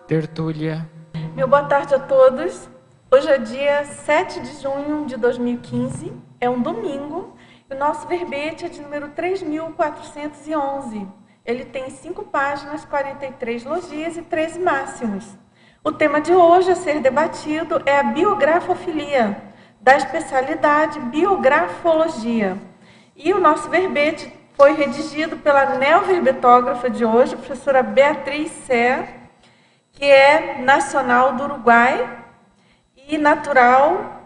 Tertúlia. Meu boa tarde a todos. Hoje é dia 7 de junho de 2015, é um domingo, e o nosso verbete é de número 3411. Ele tem 5 páginas, 43 logias e 13 máximos. O tema de hoje a ser debatido é a biografofilia, da especialidade biografologia. E o nosso verbete foi redigido pela neoverbetógrafa de hoje, a professora Beatriz Sé, que é nacional do Uruguai e natural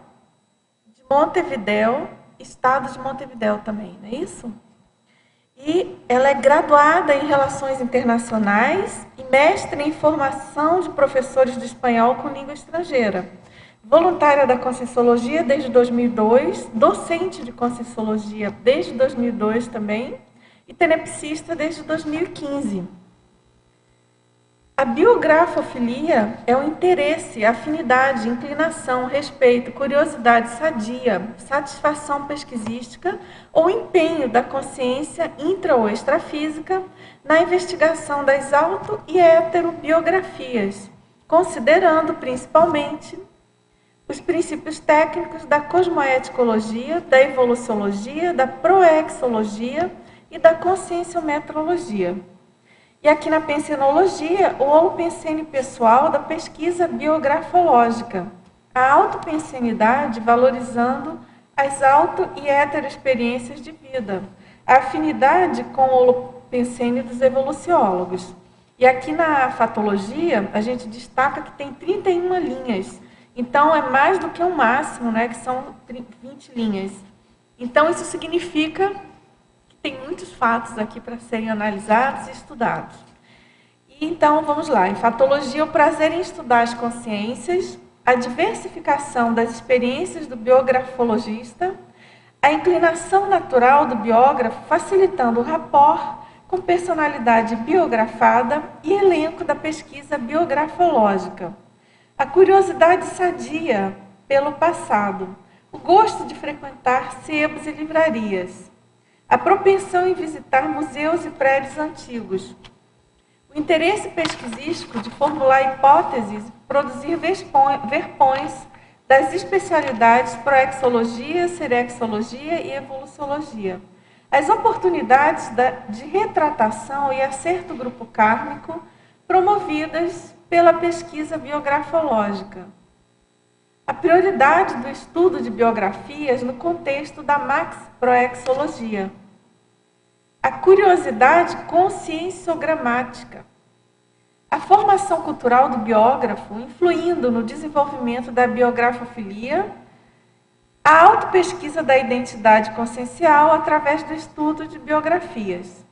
de Montevidéu, estado de Montevidéu também, não é isso? E ela é graduada em Relações Internacionais e mestre em Formação de Professores de Espanhol com Língua Estrangeira. Voluntária da Conscienciologia desde 2002, docente de Conscienciologia desde 2002 também, e tenepsista desde 2015. A biografofilia é o interesse, afinidade, inclinação, respeito, curiosidade sadia, satisfação pesquisística ou empenho da consciência intra ou extrafísica na investigação das auto- e heterobiografias, considerando principalmente os princípios técnicos da cosmoeticologia, da evoluciologia, da proexologia e da conscienciometrologia. E aqui na pensenologia, o holopensene pessoal da pesquisa biografológica, a autopensenidade valorizando as auto- e heteroexperiências de vida, a afinidade com o holopensene dos evoluciólogos. E aqui na fatologia, a gente destaca que tem 31 linhas, então é mais do que um máximo, né, que são 20 linhas. Então isso significa tem muitos fatos aqui para serem analisados e estudados. E então, vamos lá. Em fatologia, o prazer em estudar as consciências, a diversificação das experiências do biografologista, a inclinação natural do biógrafo, facilitando o rapport com personalidade biografada e elenco da pesquisa biografológica, a curiosidade sadia pelo passado, o gosto de frequentar sebos e livrarias, a propensão em visitar museus e prédios antigos, o interesse pesquisístico de formular hipóteses e produzir verpões das especialidades proexologia, serexologia e evoluciologia, as oportunidades de retratação e acerto grupo kármico promovidas pela pesquisa biografológica, a prioridade do estudo de biografias no contexto da max-proexologia, a curiosidade conscienciogramática, a formação cultural do biógrafo influindo no desenvolvimento da biografofilia, a autopesquisa da identidade consciencial através do estudo de biografias,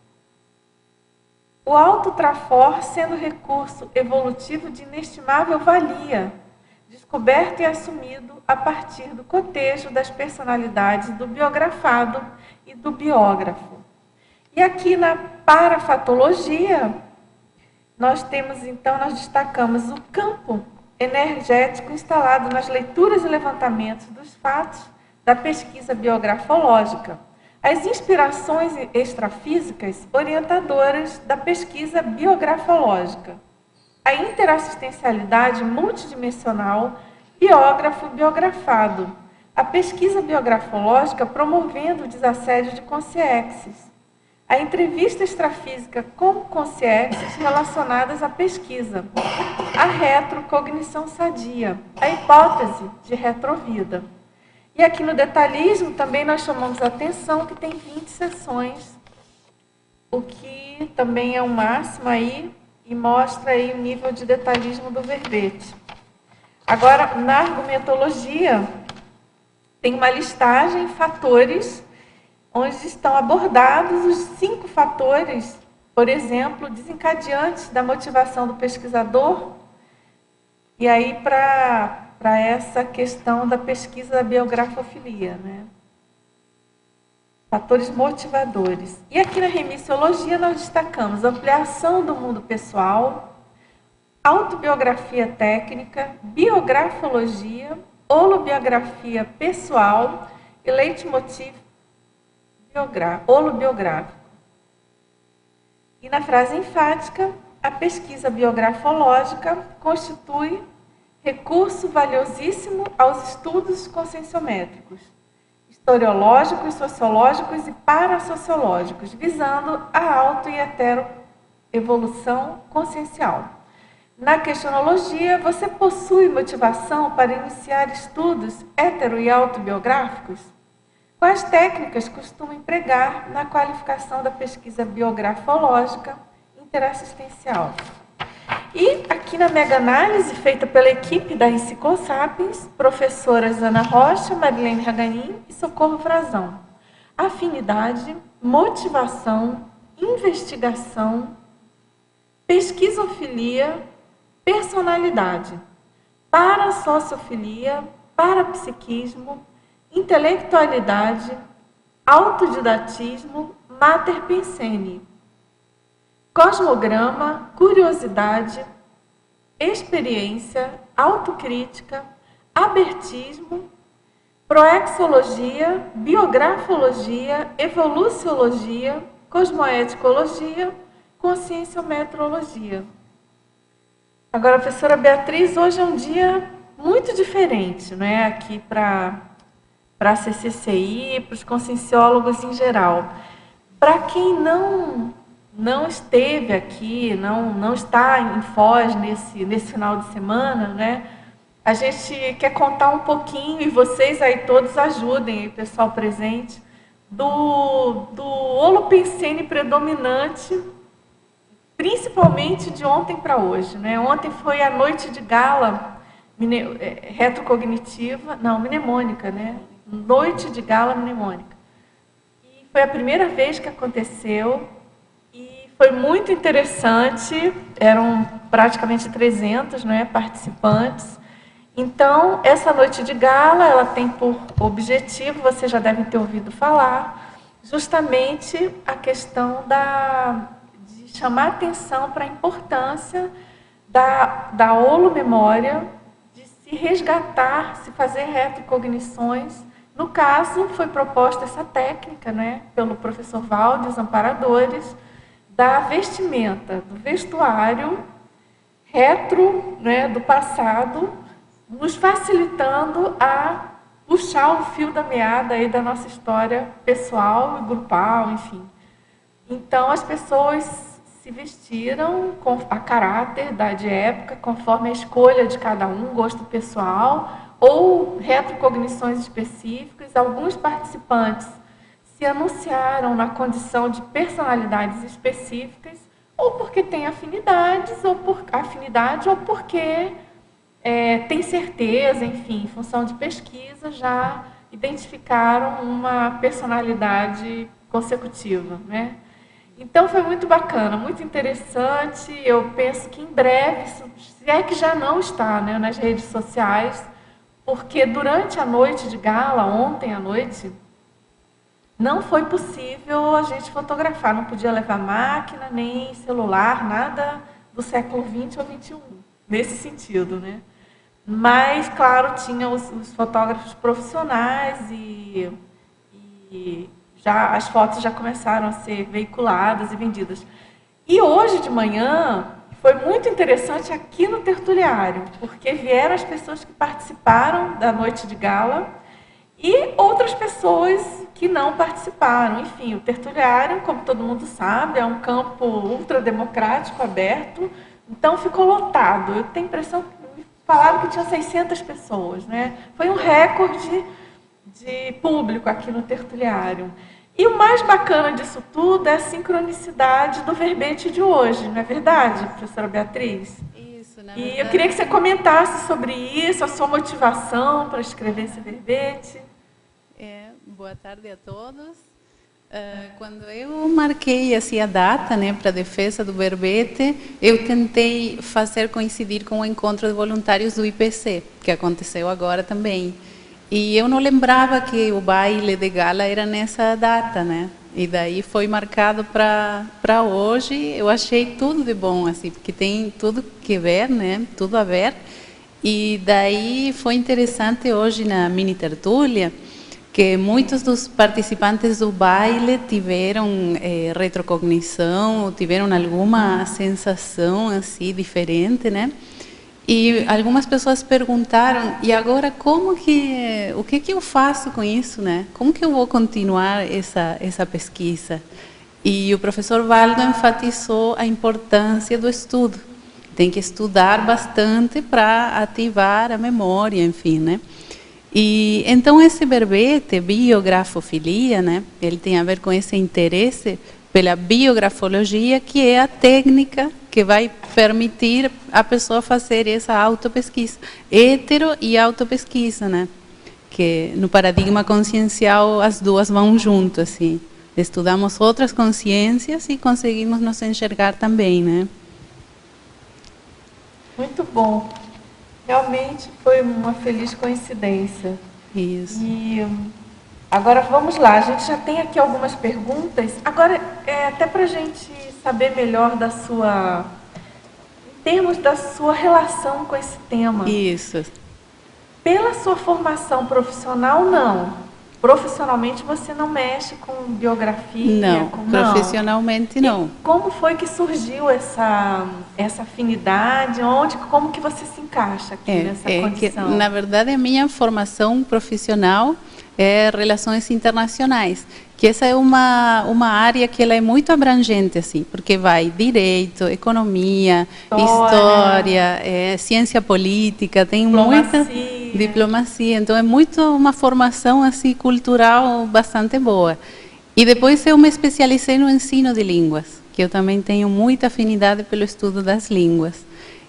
o autotrafor sendo recurso evolutivo de inestimável valia, descoberto e assumido a partir do cotejo das personalidades do biografado e do biógrafo. E aqui na parafatologia, nós destacamos o campo energético instalado nas leituras e levantamentos dos fatos da pesquisa biografológica, as inspirações extrafísicas orientadoras da pesquisa biografológica, a interassistencialidade multidimensional biógrafo-biografado, a pesquisa biografológica promovendo o desassédio de consciências, a entrevista extrafísica com consciências relacionadas à pesquisa, a retrocognição sadia, a hipótese de retrovida. E aqui no detalhismo também nós chamamos a atenção que tem 20 sessões, o que também é um máximo aí, e mostra aí o nível de detalhismo do verbete. Agora, na argumentologia, tem uma listagem, fatores, onde estão abordados os 5 fatores, por exemplo, desencadeantes da motivação do pesquisador, e aí para essa questão da pesquisa da biografofilia, né? Fatores motivadores. E aqui na remissiologia nós destacamos ampliação do mundo pessoal, autobiografia técnica, biografologia, holobiografia pessoal e leitmotiv holobiográfico. E na frase enfática, a pesquisa biografológica constitui recurso valiosíssimo aos estudos conscienciométricos, historiológicos, sociológicos e parasociológicos, visando a auto- e heteroevolução consciencial. Na questionologia, você possui motivação para iniciar estudos hetero- e autobiográficos? Quais técnicas costuma empregar na qualificação da pesquisa biografológica interassistencial? E aqui na mega-análise, feita pela equipe da Enciclosapiens, professoras Ana Rocha, Marilene Raganin e Socorro Frazão. Afinidade, motivação, investigação, pesquisofilia, personalidade, parasociofilia, parapsiquismo, intelectualidade, autodidatismo, mater pensene, cosmograma, curiosidade, experiência, autocrítica, abertismo, proexologia, biografologia, evoluciologia, cosmoeticologia, conscienciometrologia. Agora, professora Beatriz, hoje é um dia muito diferente, né, aqui para a CCCI, para os conscienciólogos em geral. Para quem não esteve aqui, não está em Foz nesse final de semana, né, a gente quer contar um pouquinho, e vocês aí todos ajudem, o pessoal presente, do holopensene predominante, principalmente de ontem para hoje, né? Ontem foi a noite de gala retrocognitiva, não, mnemônica, né? Noite de gala mnemônica. E foi a primeira vez que aconteceu e foi muito interessante, eram praticamente 300, né, participantes. Então, essa noite de gala, ela tem por objetivo, vocês já devem ter ouvido falar, justamente a questão de chamar atenção para a importância da holomemória, de se resgatar, se fazer retrocognições. No caso, foi proposta essa técnica, né, pelo professor Valde, os amparadores, da vestimenta, do vestuário retro, né, do passado, nos facilitando a puxar o fio da meada aí da nossa história pessoal e grupal, enfim. Então, as pessoas se vestiram a caráter de época, conforme a escolha de cada um, gosto pessoal, ou retrocognições específicas. Alguns participantes se anunciaram na condição de personalidades específicas, ou porque têm afinidades, ou porque tem certeza, enfim, em função de pesquisa, já identificaram uma personalidade consecutiva, né? Então, foi muito bacana, muito interessante. Eu penso que em breve, se é que já não está, né, nas redes sociais, porque durante a noite de gala, ontem à noite, não foi possível a gente fotografar, não podia levar máquina, nem celular, nada do século XX ou XXI, nesse sentido, né? Mas, claro, tinha os fotógrafos profissionais e já as fotos já começaram a ser veiculadas e vendidas. E hoje de manhã foi muito interessante aqui no Tertuliário, porque vieram as pessoas que participaram da noite de gala e outras pessoas que não participaram. Enfim, o Tertuliário, como todo mundo sabe, é um campo ultrademocrático, aberto, então ficou lotado. Eu tenho a impressão que falaram que tinha 600 pessoas, né? Foi um recorde de público aqui no Tertuliário. E o mais bacana disso tudo é a sincronicidade do verbete de hoje, não é verdade, professora Beatriz? Isso, na E verdade. eu queria que você comentasse sobre isso, a sua motivação para escrever esse verbete. Boa tarde a todos. Quando eu marquei assim, a data, né, para a defesa do verbete, eu tentei fazer coincidir com o encontro de voluntários do IPC, que aconteceu agora também. E eu não lembrava que o baile de gala era nessa data, né? E daí foi marcado para hoje. Eu achei tudo de bom, assim, porque tem tudo que ver, né? Tudo a ver. E daí foi interessante hoje na mini tertúlia que muitos dos participantes do baile tiveram retrocognição, tiveram alguma sensação assim diferente, né? E algumas pessoas perguntaram: e agora o que eu faço com isso, né? Como que eu vou continuar essa pesquisa? E o professor Waldo enfatizou a importância do estudo. Tem que estudar bastante para ativar a memória, enfim, né? E então esse verbete, biografofilia, né, ele tem a ver com esse interesse pela biografologia, que é a técnica que vai permitir a pessoa fazer essa autopesquisa, hetero e autopesquisa, né? Que no paradigma consciencial as duas vão junto, assim. Estudamos outras consciências e conseguimos nos enxergar também, né? Muito bom. Realmente foi uma feliz coincidência. Isso. E agora vamos lá, a gente já tem aqui algumas perguntas. Agora, até para a gente saber melhor em termos da sua relação com esse tema. Isso. Pela sua formação profissional, não. Profissionalmente você não mexe com biografia? Não, profissionalmente não. E como foi que surgiu essa afinidade? Como que você se encaixa aqui nessa condição? Que, na verdade, a minha formação profissional é relações internacionais, que essa é uma área que ela é muito abrangente, assim, porque vai direito, economia, história, ciência política, tem muita diplomacia, então é muito uma formação assim cultural bastante boa. E depois eu me especializei no ensino de línguas, que eu também tenho muita afinidade pelo estudo das línguas.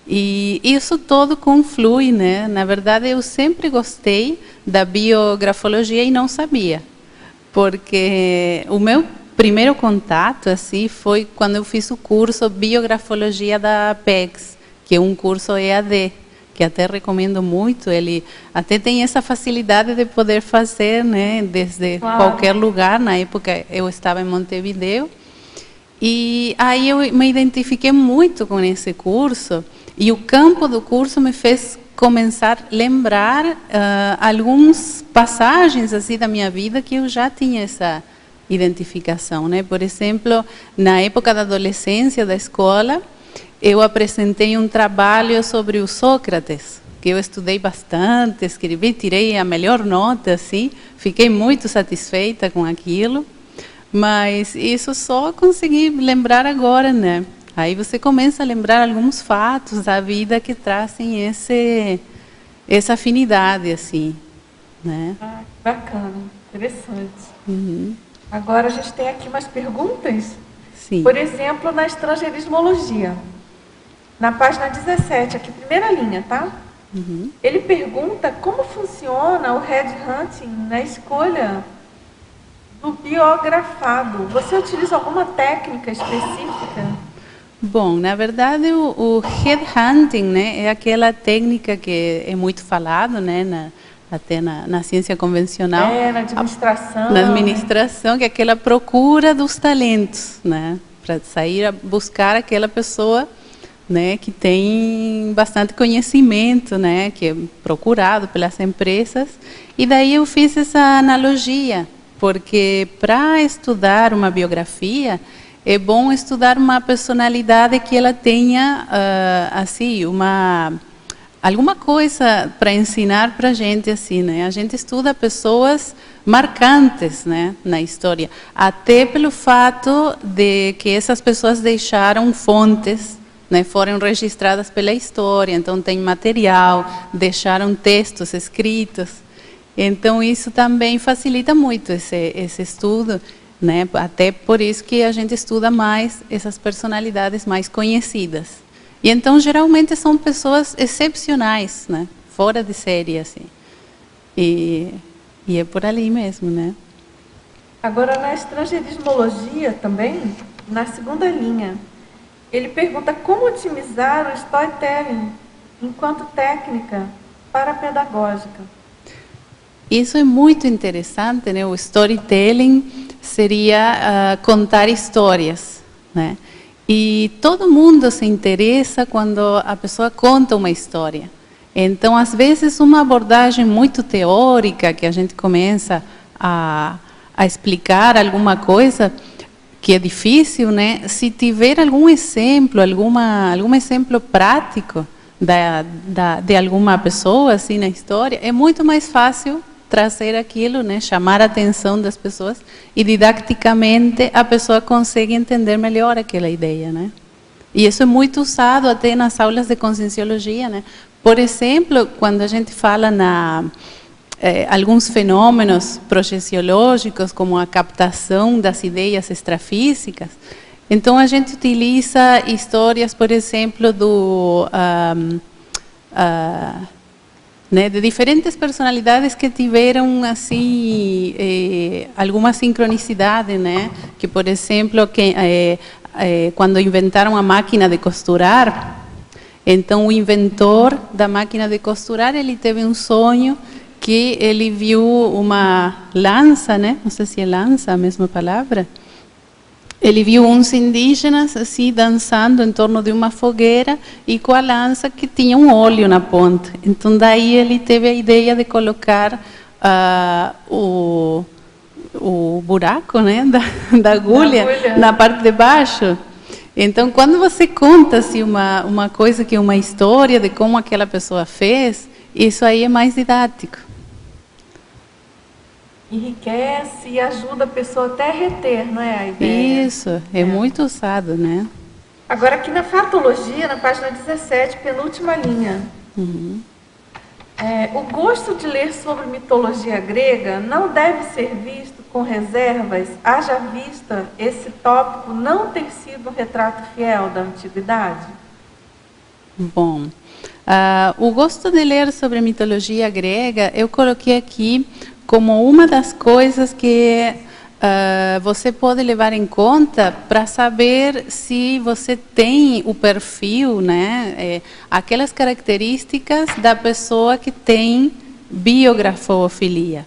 E isso todo conflui, né? Na verdade, eu sempre gostei da biografologia e não sabia, porque o meu primeiro contato assim foi quando eu fiz o curso Biografologia da PEGS, que é um curso EAD, que até recomendo muito. Ele até tem essa facilidade de poder fazer, né, desde qualquer lugar. Na época eu estava em Montevideo, e aí eu me identifiquei muito com esse curso, e o campo do curso me fez começar a lembrar algumas passagens assim da minha vida que eu já tinha essa identificação, né? Por exemplo, na época da adolescência, da escola, eu apresentei um trabalho sobre o Sócrates, que eu estudei bastante, escrevi, tirei a melhor nota, assim, fiquei muito satisfeita com aquilo, mas isso só consegui lembrar agora, né? Aí você começa a lembrar alguns fatos da vida que trazem essa afinidade, assim, né? Ah, que bacana, interessante. Uhum. Agora a gente tem aqui umas perguntas. Sim. Por exemplo, na estrangeirismologia, na página 17, aqui, primeira linha, tá? Uhum. Ele pergunta como funciona o headhunting na escolha do biografado. Você utiliza alguma técnica específica? Bom, na verdade, o headhunting, né, é aquela técnica que é muito falado, né, até na ciência convencional. Na administração. Na administração, que é aquela procura dos talentos, né, para sair a buscar aquela pessoa, né, que tem bastante conhecimento, né, que é procurado pelas empresas. E daí eu fiz essa analogia, porque para estudar uma biografia é bom estudar uma personalidade que ela tenha assim alguma coisa para ensinar para a gente, assim, né? A gente estuda pessoas marcantes, né, na história, até pelo fato de que essas pessoas deixaram fontes, né, foram registradas pela história, então tem material, deixaram textos escritos. Então isso também facilita muito esse estudo, né? Até por isso que a gente estuda mais essas personalidades mais conhecidas. E então geralmente são pessoas excepcionais, né? Fora de série, assim. E é por ali mesmo, né? Agora, na estrangeirismologia também, na segunda linha, ele pergunta como otimizar o storytelling enquanto técnica parapedagógica. Isso é muito interessante, né? O storytelling seria contar histórias, né? E todo mundo se interessa quando a pessoa conta uma história. Então, às vezes, uma abordagem muito teórica, que a gente começa a explicar alguma coisa que é difícil, né? Se tiver algum exemplo, algum exemplo prático de alguma pessoa assim na história, é muito mais fácil trazer aquilo, né? Chamar a atenção das pessoas e didaticamente a pessoa consegue entender melhor aquela ideia, né? E isso é muito usado até nas aulas de conscienciologia, né? Por exemplo, quando a gente fala alguns fenômenos projeciológicos, como a captação das ideias extrafísicas, então a gente utiliza histórias, por exemplo, né, de diferentes personalidades que tiveram assim alguma sincronicidade, né? Que, por exemplo, quando inventaram a máquina de costurar, então o inventor da máquina de costurar, ele teve um sonho que ele viu uma lança, né? Não sei se é lança a mesma palavra. Ele viu uns indígenas assim dançando em torno de uma fogueira e com a lança que tinha um óleo na ponta. Então daí ele teve a ideia de colocar o buraco, né, da agulha na parte de baixo. Então quando você conta assim, uma coisa que é uma história de como aquela pessoa fez, isso aí é mais didático. Enriquece e ajuda a pessoa até a reter, não é a ideia? Isso, é muito usado, né? Agora aqui na Fatologia, na página 17, penúltima linha. Uhum. O gosto de ler sobre mitologia grega não deve ser visto com reservas, haja vista esse tópico não ter sido um retrato fiel da antiguidade? Bom, o gosto de ler sobre a mitologia grega, eu coloquei aqui como uma das coisas que você pode levar em conta para saber se você tem o perfil, né, aquelas características da pessoa que tem biografofilia.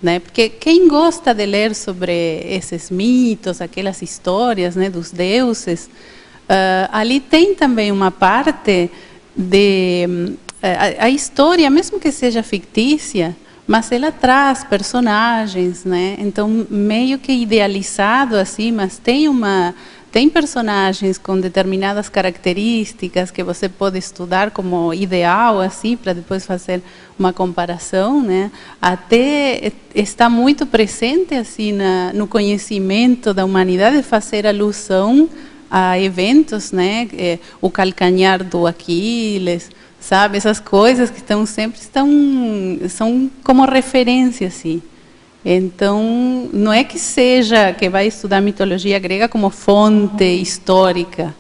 Né? Porque quem gosta de ler sobre esses mitos, aquelas histórias, né, dos deuses, ali tem também uma parte de... a história, mesmo que seja fictícia, mas ela traz personagens, né? Então meio que idealizado assim, mas tem personagens com determinadas características que você pode estudar como ideal assim para depois fazer uma comparação, né? Até está muito presente assim no conhecimento da humanidade fazer alusão a eventos, né? O calcanhar do Aquiles, sabe, essas coisas que são como referência assim. Então não é que seja que vai estudar mitologia grega como fonte histórica,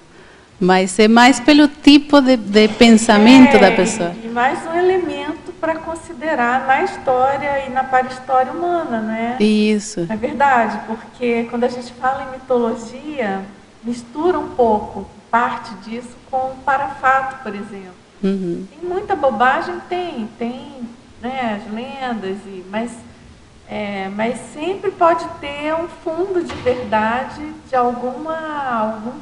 mas é mais pelo tipo de pensamento da pessoa. E mais um elemento para considerar na história e na para-história humana, né? Isso. É verdade, porque quando a gente fala em mitologia, mistura um pouco parte disso com o parafato, por exemplo. Uhum. Tem muita bobagem, tem, né, as lendas, mas sempre pode ter um fundo de verdade de algum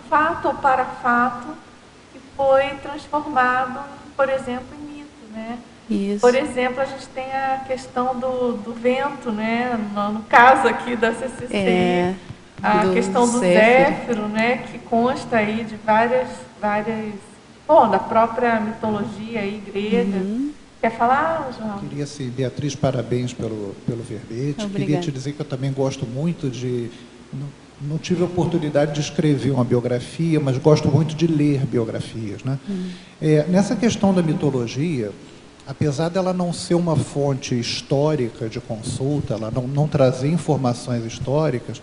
fato ou parafato que foi transformado, por exemplo, em mito, né? Isso. Por exemplo, a gente tem a questão do vento, né? No caso aqui da CCC, a questão do Zéfiro, né? Que consta aí de várias da própria mitologia aí grega. Uhum. Quer falar, João? Queria, sim, Beatriz, parabéns pelo verbete. Obrigada. Queria te dizer que eu também gosto muito de... Não tive a oportunidade de escrever uma biografia, mas gosto muito de ler biografias, né? Nessa questão da mitologia, apesar dela não ser uma fonte histórica de consulta, ela não trazer informações históricas,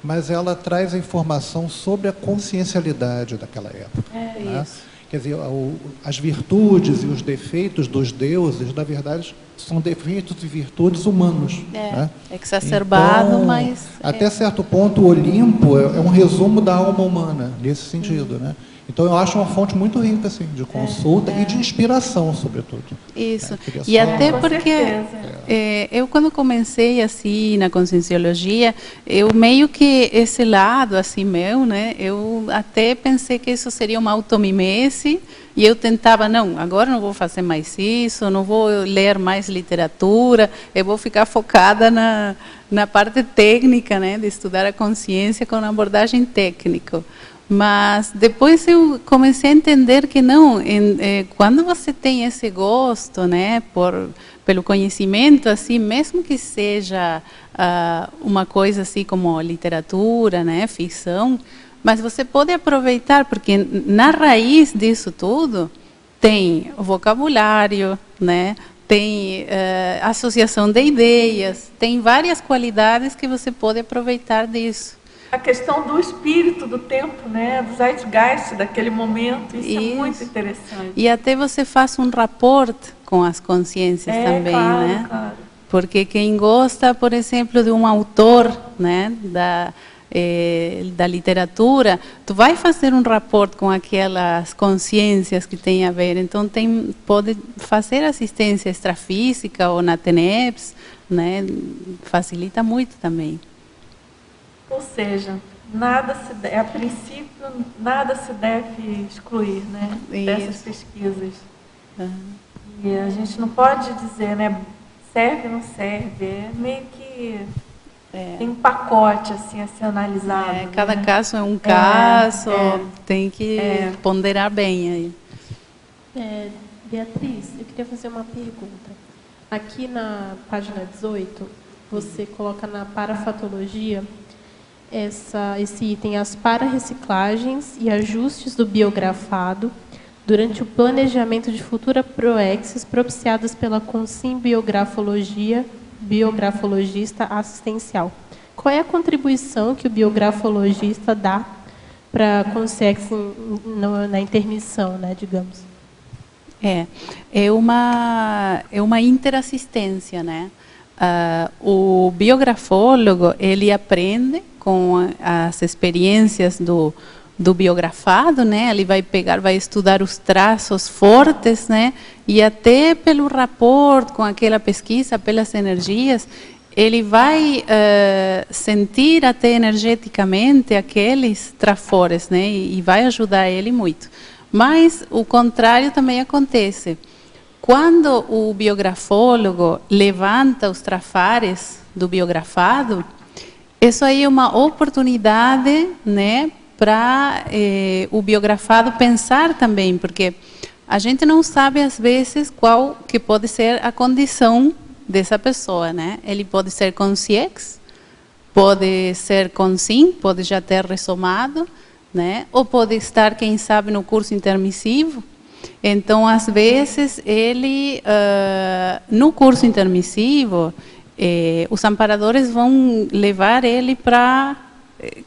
mas ela traz a informação sobre a consciencialidade daquela época. Né? Isso. Quer dizer, as virtudes e os defeitos dos deuses, na verdade, são defeitos e virtudes humanos. Né? Exacerbado, então, mas... Até certo ponto, o Olimpo é um resumo da alma humana, nesse sentido. Né? Então, eu acho uma fonte muito rica assim, de consulta e de inspiração, sobretudo. Isso. E até porque eu, quando comecei assim na conscienciologia, eu meio que esse lado assim meu, né? Eu até pensei que isso seria uma automimese E eu tentava, não, agora não vou fazer mais isso, não vou ler mais literatura, eu vou ficar focada na parte técnica, né, de estudar a consciência com abordagem técnica. Mas depois eu comecei a entender que não, quando você tem esse gosto, né, pelo conhecimento, assim, mesmo que seja uma coisa assim como literatura, né, ficção, mas você pode aproveitar, porque na raiz disso tudo tem o vocabulário, né, tem associação de ideias, tem várias qualidades que você pode aproveitar disso. A questão do espírito do tempo, né? Do zeitgeist daquele momento, isso é muito interessante. E até você faz um rapport com as consciências também, claro, né? Claro. Porque quem gosta, por exemplo, de um autor, né, da literatura, tu vai fazer um rapport com aquelas consciências que tem a ver. Então pode fazer assistência extrafísica ou na TENEPS, né? Facilita muito também. Ou seja, a princípio, nada se deve excluir, né, dessas pesquisas. E a gente não pode dizer, né, serve ou não serve, é meio que tem um pacote assim, a ser analisado. Cada caso é um caso, tem que ponderar bem aí. Beatriz, eu queria fazer uma pergunta. Aqui na página 18, você coloca na parafatologia esse item, as para-reciclagens e ajustes do biografado durante o planejamento de futura proexis propiciadas pela Consim biografologista assistencial. Qual é a contribuição que o biografologista dá para a Consex na intermissão, né, digamos? É uma interassistência, né? O biografólogo, ele aprende com as experiências do biografado, né? Ele vai estudar os traços fortes, né? E até pelo rapport com aquela pesquisa, pelas energias, ele vai sentir até energeticamente aqueles trafores, né? E vai ajudar ele muito. Mas o contrário também acontece. Quando o biografólogo levanta os trafares do biografado, isso aí é uma oportunidade, né, para o biografado pensar também, porque a gente não sabe às vezes qual que pode ser a condição dessa pessoa, né? Ele pode ser com CIEX, pode ser com SIM, pode já ter ressomado, né? Ou pode estar, quem sabe, no curso intermissivo. Então, às vezes, ele, no curso intermissivo, os amparadores vão levar ele para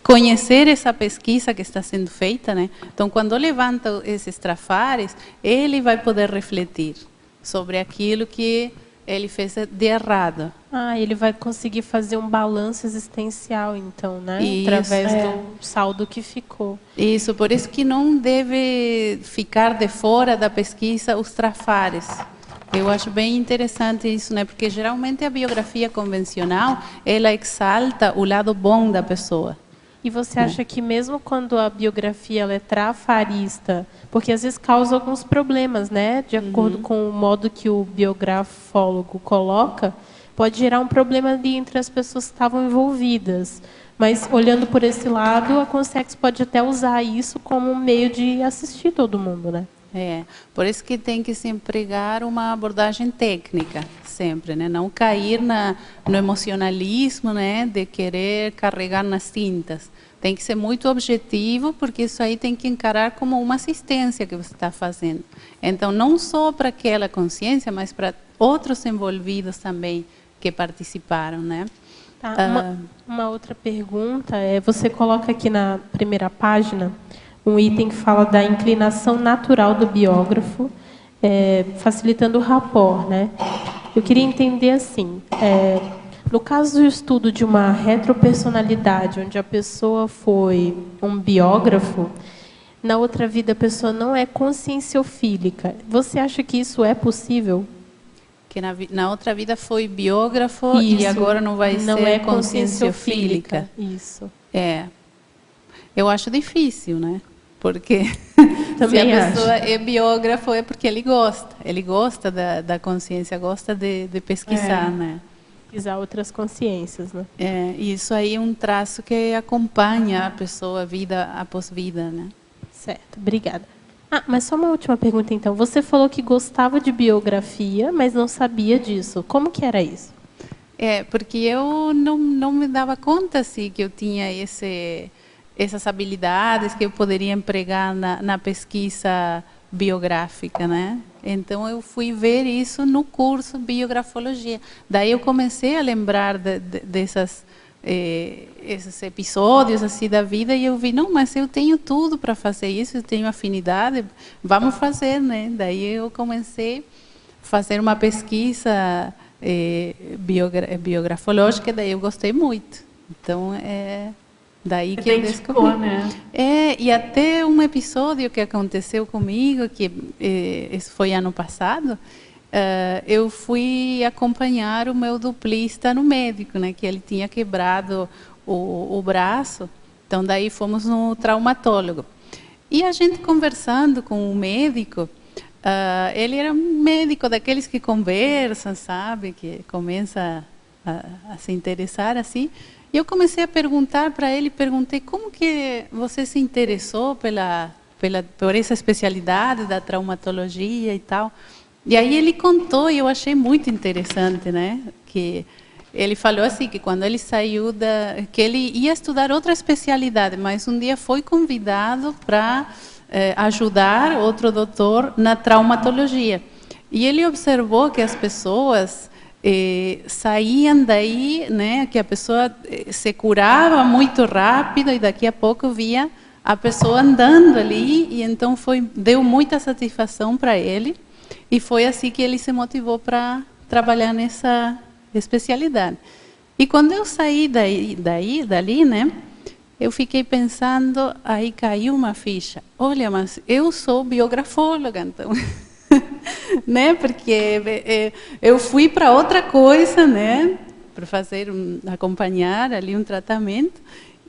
conhecer essa pesquisa que está sendo feita, né? Então, quando levanta esses trafares, ele vai poder refletir sobre aquilo que ele fez de errado. Ele vai conseguir fazer um balanço existencial, então, né? Isso, através do saldo que ficou. Isso, por isso que não deve ficar de fora da pesquisa os trafares. Eu acho bem interessante isso, né? Porque geralmente a biografia convencional, ela exalta o lado bom da pessoa. E você acha que mesmo quando a biografia ela é trafarista, porque às vezes causa alguns problemas, né? De acordo com o modo que o biografólogo coloca, pode gerar um problema ali entre as pessoas que estavam envolvidas. Mas, olhando por esse lado, a Consex pode até usar isso como um meio de assistir todo mundo, né? Por isso que tem que se empregar uma abordagem técnica, sempre, né? Não cair no emocionalismo, né? De querer carregar nas tintas. Tem que ser muito objetivo, porque isso aí tem que encarar como uma assistência que você está fazendo. Então, não só para aquela consciência, mas para outros envolvidos também que participaram, né? Uma outra pergunta você coloca aqui na primeira página um item que fala da inclinação natural do biógrafo, facilitando o rapport, né? Eu queria entender assim, no caso do estudo de uma retropersonalidade, onde a pessoa foi um biógrafo, na outra vida a pessoa não é conscienciofílica. Você acha que isso é possível? Que na outra vida foi biógrafo e agora não vai ser conscienciofílica. Isso. Eu acho difícil, né? Porque Também Se a acho. pessoa é biógrafo é porque ele gosta da consciência, gosta de pesquisar, né? Pesquisar outras consciências, né? E isso aí é um traço que acompanha a pessoa vida após vida, né? Certo, obrigada. Mas só uma última pergunta, então. Você falou que gostava de biografia, mas não sabia disso. Como que era isso? Porque eu não me dava conta assim, que eu tinha essas habilidades que eu poderia empregar na pesquisa biográfica, né? Então eu fui ver isso no curso Biografologia. Daí eu comecei a lembrar esses episódios assim da vida e eu vi, não, mas eu tenho tudo para fazer isso, eu tenho afinidade, vamos fazer, né? Daí eu comecei a fazer uma pesquisa biografológica, daí eu gostei muito. Então daí que eu descobri. Né? E até um episódio que aconteceu comigo, que isso foi ano passado, eu fui acompanhar o meu duplista no médico, né, que ele tinha quebrado o braço, então daí fomos no traumatólogo. E a gente conversando com o médico, ele era um médico daqueles que conversam, sabe, que começa a se interessar assim. E eu comecei a perguntar para ele, perguntei como que você se interessou por essa especialidade da traumatologia e tal. E aí ele contou e eu achei muito interessante, né? Que ele falou assim que quando ele saiu que ele ia estudar outra especialidade, mas um dia foi convidado para ajudar outro doutor na traumatologia. E ele observou que as pessoas saíam daí, né, que a pessoa se curava muito rápido e daqui a pouco via a pessoa andando ali e então deu muita satisfação para ele e foi assim que ele se motivou para trabalhar nessa especialidade. E quando eu saí dali, né, eu fiquei pensando, aí caiu uma ficha. Olha, mas eu sou biografóloga, então. Né? Porque eu fui para outra coisa, né? Para acompanhar ali um tratamento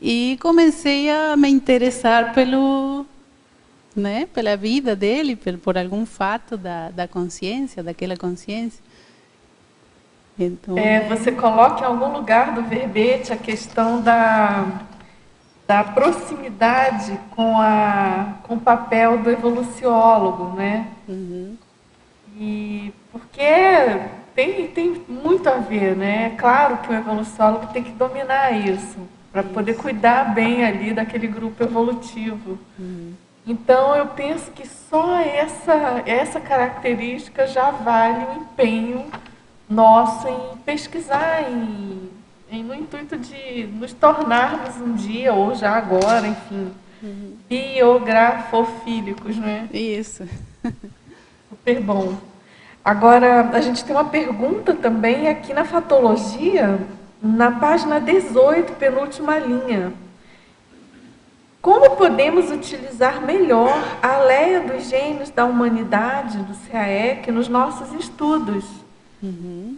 e comecei a me interessar né? Pela vida dele, por algum fato da consciência, daquela consciência. Então, você coloca em algum lugar do verbete a questão da proximidade com o papel do evoluciólogo, né? Uhum. E porque tem muito a ver, né? É claro que o evoluciólogo tem que dominar isso, para poder cuidar bem ali daquele grupo evolutivo. Uhum. Então, eu penso que só essa característica já vale o empenho nosso em pesquisar, no intuito de nos tornarmos um dia, ou já agora, enfim, biografofílicos, né? Isso. Super bom. Agora, a gente tem uma pergunta também aqui na Fatologia, na página 18, penúltima linha. Como podemos utilizar melhor a Leia dos Gênios da Humanidade, do CAEC, nos nossos estudos? Uhum.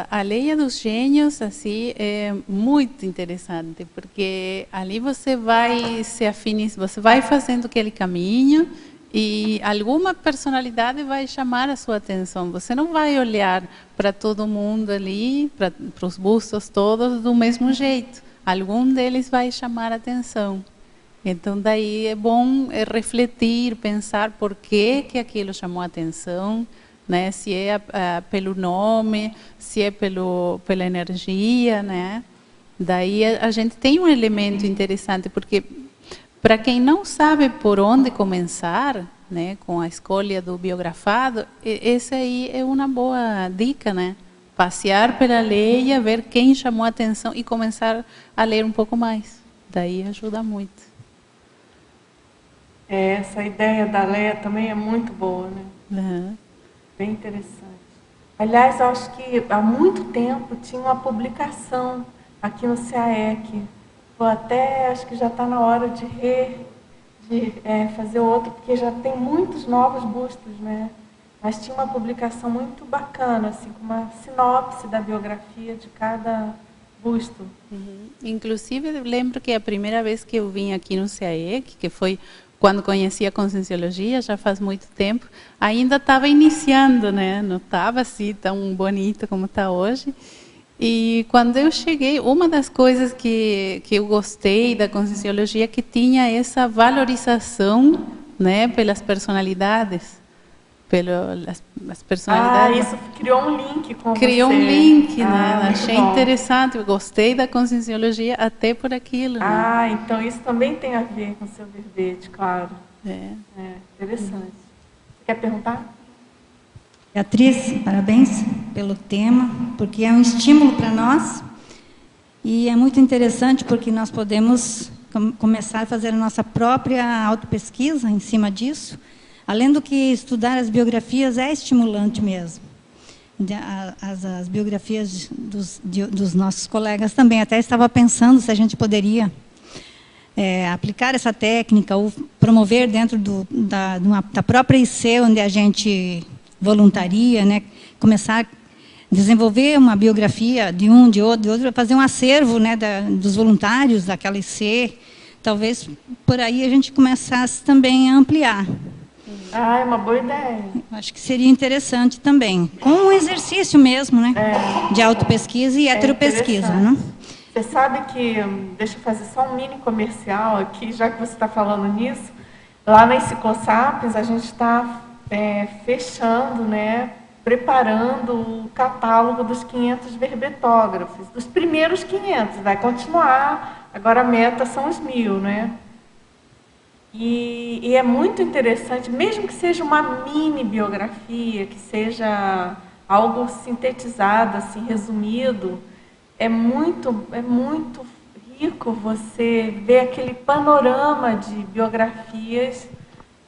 A Leia dos Gênios assim, é muito interessante, porque ali você vai você vai fazendo aquele caminho e alguma personalidade vai chamar a sua atenção. Você não vai olhar para todo mundo ali, para os bustos todos do mesmo jeito. Algum deles vai chamar a atenção. Então, daí é bom refletir, pensar por que aquilo chamou a atenção, né? Se é pelo nome, se é pela energia, né? Daí a gente tem um elemento interessante, porque para quem não sabe por onde começar, né, com a escolha do biografado, esse aí é uma boa dica, né? Passear pela Leia, ver quem chamou a atenção e começar a ler um pouco mais. Daí ajuda muito. Essa ideia da Leia também é muito boa, né? Uhum. Bem interessante. Aliás, eu acho que há muito tempo tinha uma publicação aqui no CAEC. Acho que já está na hora de fazer outro, porque já tem muitos novos bustos, né? Mas tinha uma publicação muito bacana, assim, com uma sinopse da biografia de cada busto. Uhum. Inclusive, eu lembro que a primeira vez que eu vim aqui no CAEC, que foi quando conheci a Conscienciologia, já faz muito tempo, ainda estava iniciando, né? Não estava assim tão bonito como está hoje. E quando eu cheguei, uma das coisas que eu gostei da Conscienciologia é que tinha essa valorização, né, pelas personalidades. Pelas personalidades. Isso criou um link com você. Criou um link, né? Achei interessante, eu gostei da Conscienciologia até por aquilo. Né? Então isso também tem a ver com o seu verbete, claro. Interessante. Você quer perguntar? Beatriz, parabéns pelo tema, porque é um estímulo para nós e é muito interessante porque nós podemos começar a fazer a nossa própria autopesquisa em cima disso. Além do que estudar as biografias é estimulante mesmo. As biografias dos nossos colegas também. Até estava pensando se a gente poderia aplicar essa técnica ou promover dentro da própria IC, onde a gente voluntaria, né? Começar a desenvolver uma biografia de um, de outro, fazer um acervo, né, dos voluntários daquela IC. Talvez por aí a gente começasse também a ampliar. É uma boa ideia. Acho que seria interessante também, com um exercício mesmo, né? De autopesquisa e heteropesquisa, né? Você sabe que, deixa eu fazer só um mini comercial aqui, já que você está falando nisso, lá na Psicosapiens a gente está fechando, né, preparando o catálogo dos 500 verbetógrafos, dos primeiros 500, vai continuar, agora a meta são os 1000, né? E é muito interessante, mesmo que seja uma mini biografia, que seja algo sintetizado, assim, resumido, é muito rico você ver aquele panorama de biografias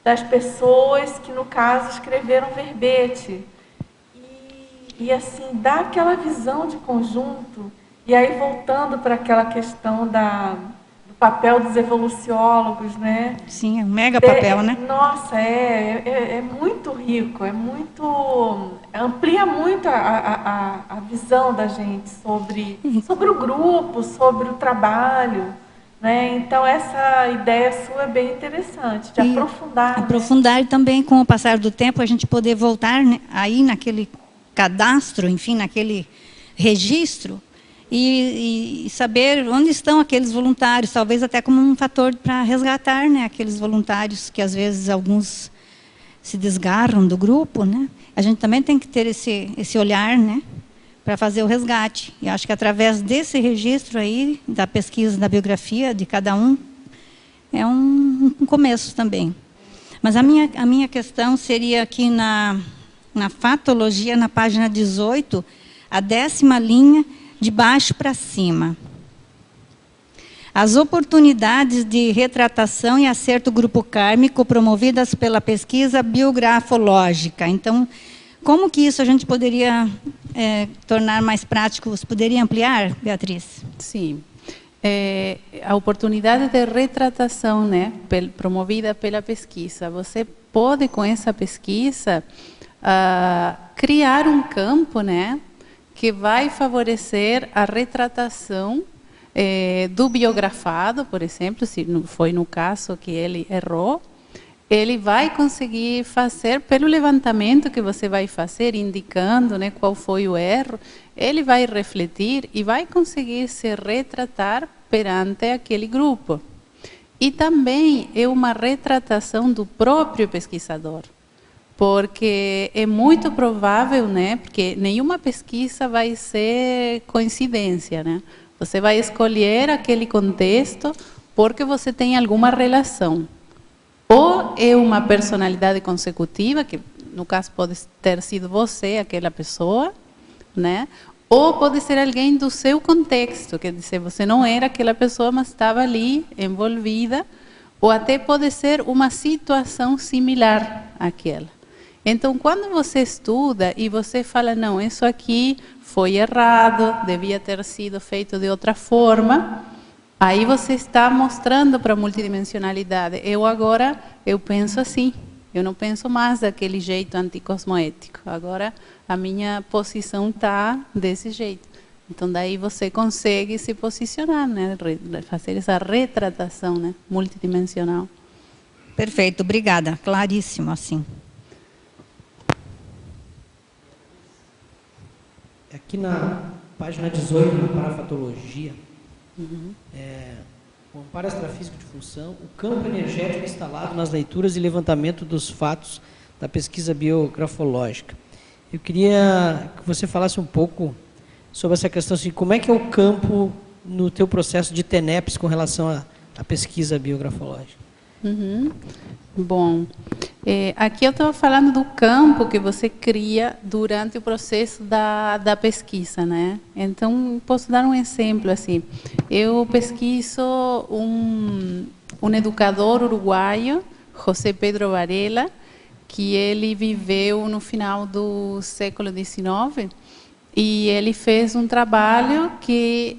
das pessoas que, no caso, escreveram verbete. E assim, dá aquela visão de conjunto. E aí, voltando para aquela questão do papel dos evoluciólogos, né? Sim, é um mega papel, né? Nossa, é muito rico, amplia muito a visão da gente sobre o grupo, sobre o trabalho, né? Então, essa ideia sua é bem interessante, de aprofundar. Aprofundar e também, com o passar do tempo, a gente poder voltar, né, aí naquele cadastro, enfim, naquele registro, e saber onde estão aqueles voluntários, talvez até como um fator para resgatar, né, aqueles voluntários que às vezes alguns se desgarram do grupo, né? A gente também tem que ter esse olhar, né, para fazer o resgate. E acho que através desse registro aí da pesquisa da biografia de cada um é um começo também. Mas a minha questão seria aqui na fatologia, na página 18, a 10ª linha, de baixo para cima. As oportunidades de retratação e acerto grupo kármico promovidas pela pesquisa biografológica. Então, como que isso a gente poderia tornar mais prático? Você poderia ampliar, Beatriz? Sim. A oportunidade de retratação, né, promovida pela pesquisa. Você pode, com essa pesquisa, criar um campo, né, que vai favorecer a retratação do biografado, por exemplo, se foi no caso que ele errou, ele vai conseguir fazer, pelo levantamento que você vai fazer, indicando, né, qual foi o erro, ele vai refletir e vai conseguir se retratar perante aquele grupo. E também é uma retratação do próprio pesquisador. Porque é muito provável, né, porque nenhuma pesquisa vai ser coincidência, né? Você vai escolher aquele contexto porque você tem alguma relação. Ou é uma personalidade consecutiva, que no caso pode ter sido você, aquela pessoa, né? Ou pode ser alguém do seu contexto, quer dizer, você não era aquela pessoa, mas estava ali envolvida, ou até pode ser uma situação similar àquela. Então, quando você estuda e você fala, não, isso aqui foi errado, devia ter sido feito de outra forma, aí você está mostrando para a multidimensionalidade. Eu penso assim, eu não penso mais daquele jeito anticosmoético. Agora, a minha posição está desse jeito. Então, daí você consegue se posicionar, né? Fazer essa retratação, né, multidimensional. Perfeito, obrigada. Claríssimo, assim. Aqui na página 18, na parafatologia, com amparo extrafísico de função, o campo energético instalado nas leituras e levantamento dos fatos da pesquisa biografológica. Eu queria que você falasse um pouco sobre essa questão, assim, como é que é o campo no teu processo de TENEPS com relação à pesquisa biografológica? Bom, aqui eu estava falando do campo que você cria durante o processo da pesquisa, né? Então, posso dar um exemplo, assim. Eu pesquiso um educador uruguaio, José Pedro Varela, que ele viveu no final do século XIX, e ele fez um trabalho que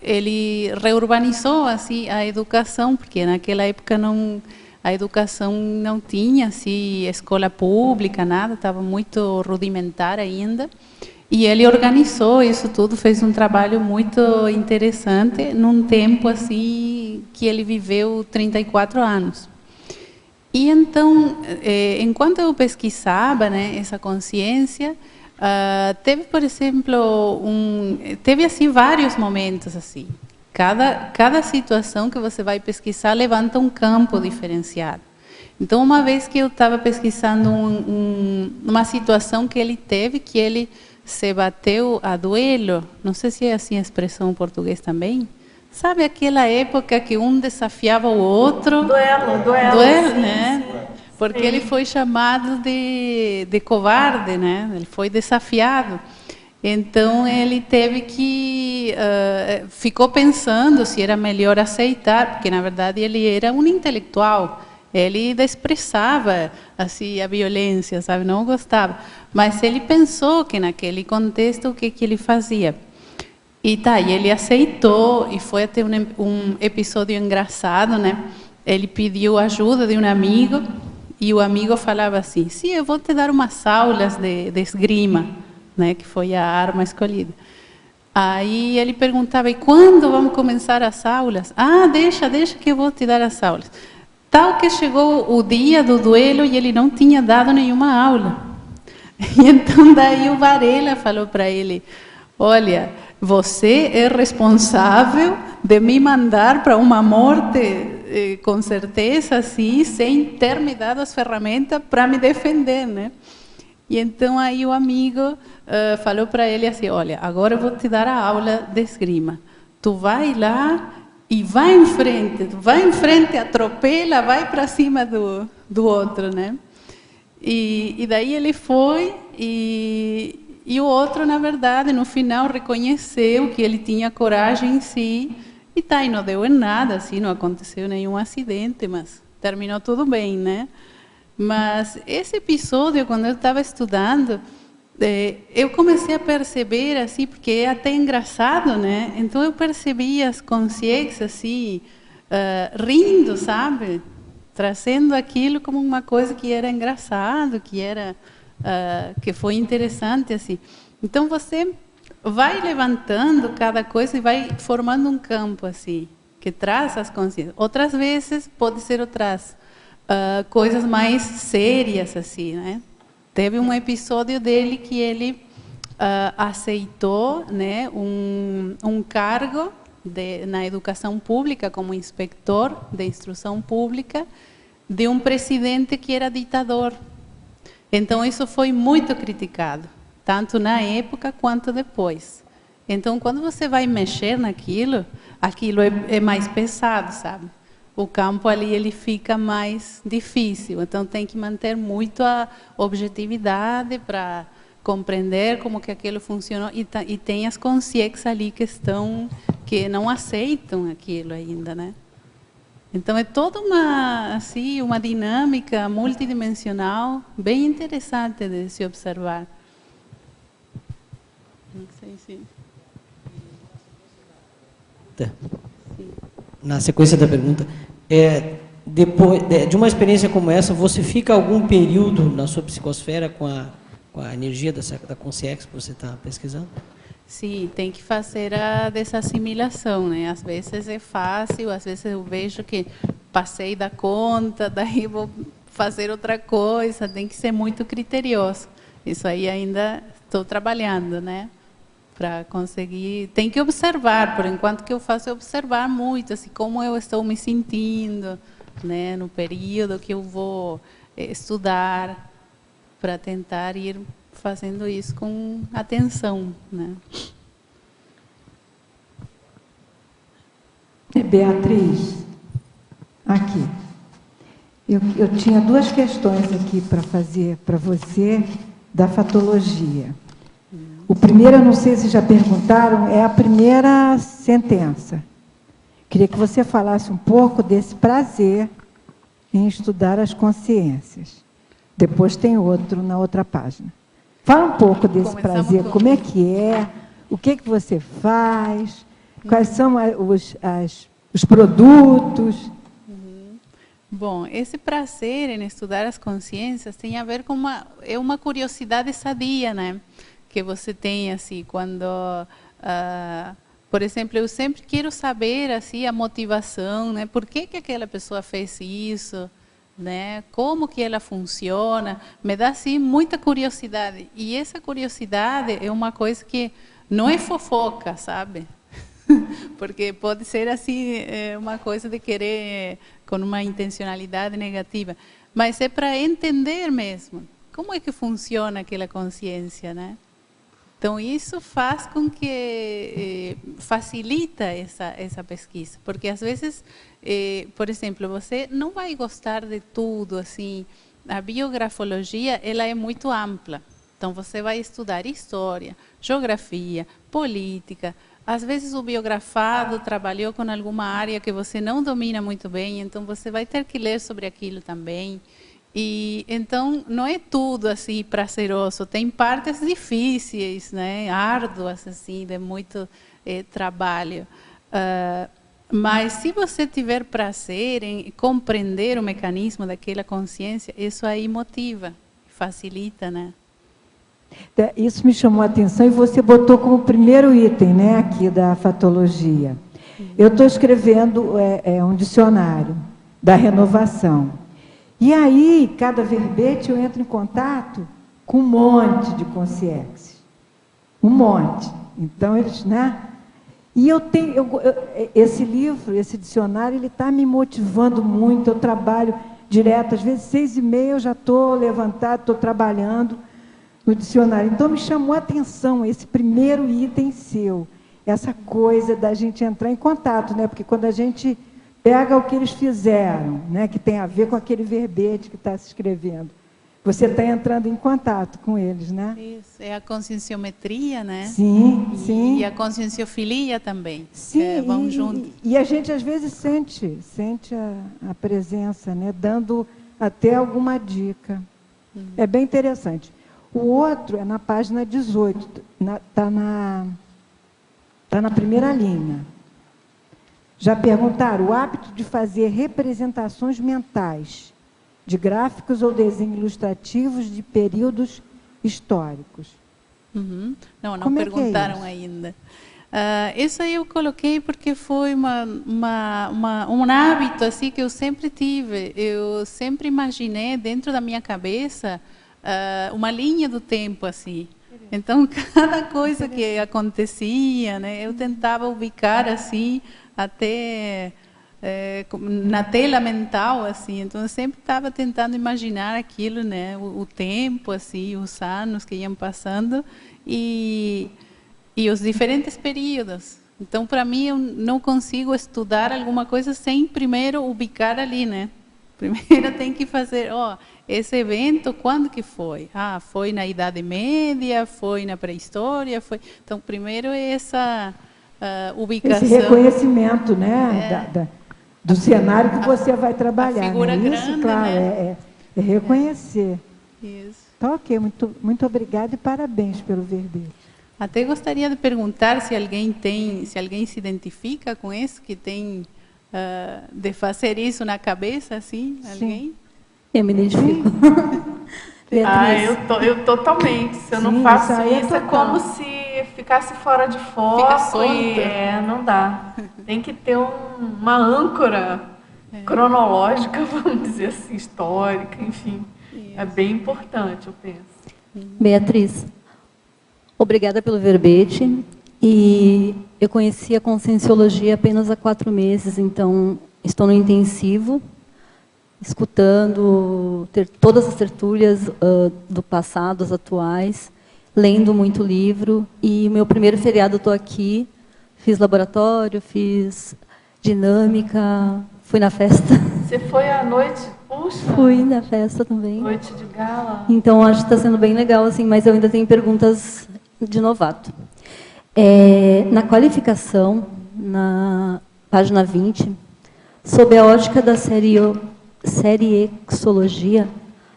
ele reurbanizou assim a educação, porque naquela época a educação não tinha assim escola pública, nada, estava muito rudimentar ainda. E ele organizou isso tudo, fez um trabalho muito interessante num tempo assim que ele viveu 34 anos. E então, enquanto eu pesquisava, né, essa consciência, teve, por exemplo, teve assim vários momentos assim. Cada situação que você vai pesquisar levanta um campo diferenciado. Então, uma vez que eu estava pesquisando uma situação que ele teve, que ele se bateu a duelo, não sei se é assim a expressão em português também. Sabe aquela época que um desafiava o outro? Duelo, sim, né? Sim. Porque ele foi chamado de covarde, né? Ele foi desafiado. Então, ele teve que... ficou pensando se era melhor aceitar, porque, na verdade, ele era um intelectual. Ele desprezava assim, a violência, sabe? Não gostava. Mas ele pensou que, naquele contexto, o que ele fazia? E ele aceitou, e foi até um episódio engraçado, né? Ele pediu ajuda de um amigo, e o amigo falava assim, sim, eu vou te dar umas aulas de esgrima, né? Que foi a arma escolhida. Aí ele perguntava, e quando vamos começar as aulas? Ah, deixa que eu vou te dar as aulas. Tal que chegou o dia do duelo e ele não tinha dado nenhuma aula. E então daí o Varela falou para ele, olha, você é responsável de me mandar para uma morte, com certeza, assim, sem ter me dado as ferramentas para me defender, né? E então aí o amigo falou para ele assim, olha, agora eu vou te dar a aula de esgrima. Tu vai lá e vai em frente, atropela, vai para cima do outro, né? E daí ele foi e o outro, na verdade, no final reconheceu que ele tinha coragem em si e não deu em nada, assim, não aconteceu nenhum acidente, mas terminou tudo bem, né? Mas esse episódio, quando eu estava estudando, eu comecei a perceber, assim, porque é até engraçado, né? Então eu percebi as consciências, assim, rindo, sabe? Trazendo aquilo como uma coisa que era engraçado, que foi interessante, assim. Então você vai levantando cada coisa e vai formando um campo assim que traz as consciências. Outras vezes pode ser outras coisas mais sérias assim, né? Teve um episódio dele que ele aceitou, né, um cargo na educação pública como inspetor de instrução pública de um presidente que era ditador. Então, isso foi muito criticado, tanto na época quanto depois. Então, quando você vai mexer naquilo, aquilo é mais pesado, sabe? O campo ali ele fica mais difícil. Então, tem que manter muito a objetividade para compreender como que aquilo funcionou. E tem as consciências ali que não aceitam aquilo ainda, né? Então, é toda uma dinâmica multidimensional bem interessante de se observar. Não sei se... Na sequência da pergunta, depois de uma experiência como essa, você fica algum período na sua psicosfera com a energia da consciência que você está pesquisando? Sim, tem que fazer a desassimilação, né? Às vezes é fácil, às vezes eu vejo que passei da conta, daí vou fazer outra coisa, tem que ser muito criterioso. Isso aí ainda estou trabalhando, né? Para conseguir, tem que observar, por enquanto que eu faço é observar muito, assim, como eu estou me sentindo, né, no período que eu vou estudar, para tentar ir fazendo isso com atenção, né? Beatriz, aqui. Eu tinha duas questões aqui para fazer para você da fatologia. O primeiro, eu não sei se já perguntaram, é a primeira sentença. Queria que você falasse um pouco desse prazer em estudar as consciências. Depois tem outro na outra página. Fala um pouco desse prazer, como é que é, o que você faz, quais são os produtos. Bom, esse prazer em estudar as consciências tem a ver com uma curiosidade sadia, né? Que você tem, assim, quando... por exemplo, eu sempre quero saber, assim, a motivação, né? Por que aquela pessoa fez isso, né? Como que ela funciona? Me dá, assim, muita curiosidade. E essa curiosidade é uma coisa que não é fofoca, sabe? Porque pode ser, assim, uma coisa de querer com uma intencionalidade negativa. Mas é para entender mesmo como é que funciona aquela consciência, né? Então, isso faz com que facilita essa pesquisa, porque às vezes, por exemplo, você não vai gostar de tudo, assim, a biografologia, ela é muito ampla, então você vai estudar história, geografia, política, às vezes o biografado trabalhou com alguma área que você não domina muito bem, então você vai ter que ler sobre aquilo também. E então não é tudo assim prazeroso, tem partes difíceis, né, árduas assim, de muito trabalho. Mas se você tiver prazer em compreender o mecanismo daquela consciência, isso aí motiva, facilita, né? Isso me chamou a atenção e você botou como primeiro item, né, aqui da fatologia. Eu estou escrevendo um dicionário da renovação. E aí, cada verbete, eu entro em contato com um monte de consciências. Um monte. Então, eles, né? E esse livro, esse dicionário, ele está me motivando muito. Eu trabalho direto, às vezes 6h30 eu já estou levantada, estou trabalhando no dicionário. Então, me chamou a atenção esse primeiro item seu. Essa coisa da gente entrar em contato, né? Porque quando a gente pega o que eles fizeram, né, que tem a ver com aquele verbete que está se escrevendo, você está entrando em contato com eles, né? Isso, é a conscienciometria, né? Sim, sim. E a conscienciofilia também, sim, vão juntos. E a gente, às vezes, sente a presença, né, dando até alguma dica. É bem interessante. O outro é na página 18, está na primeira linha. Já perguntaram, o hábito de fazer representações mentais de gráficos ou desenhos ilustrativos de períodos históricos. Não perguntaram ainda. Isso aí eu coloquei porque foi um hábito assim, que eu sempre tive. Eu sempre imaginei dentro da minha cabeça uma linha do tempo assim. Então, cada coisa que acontecia, né, eu tentava ubicar assim, até na tela mental, assim. Então, eu sempre estava tentando imaginar aquilo, né, o tempo, assim, os anos que iam passando e os diferentes períodos. Então, para mim, eu não consigo estudar alguma coisa sem primeiro ubicar ali, né? Primeiro tem que fazer, esse evento, quando que foi? Foi na Idade Média, foi na pré-história, foi... Então, primeiro é essa ubicação. Esse reconhecimento, né, do cenário que você vai trabalhar. A figura né? grande, isso, claro, né? É reconhecer. Isso. Tá ok, muito obrigada e parabéns pelo verbete. Até gostaria de perguntar se alguém se identifica com isso, que tem de fazer isso na cabeça, assim, alguém? Eu me identifico. Eu totalmente. Se eu não faço isso, é como se ficasse fora de foco. Fica solto. Não dá. Tem que ter uma âncora cronológica, vamos dizer assim, histórica, enfim. É bem importante, eu penso. Beatriz, obrigada pelo verbete. E eu conheci a Conscienciologia apenas há 4 meses, então estou no intensivo, escutando todas as tertúlias do passado, as atuais, lendo muito livro. E meu primeiro feriado estou aqui, fiz laboratório, fiz dinâmica, fui na festa. Você foi à noite? Puxa! Fui na festa também. Noite de gala. Então, acho que está sendo bem legal, assim, mas eu ainda tenho perguntas de novato. Na qualificação, na página 20, sob a ótica da seriexologia,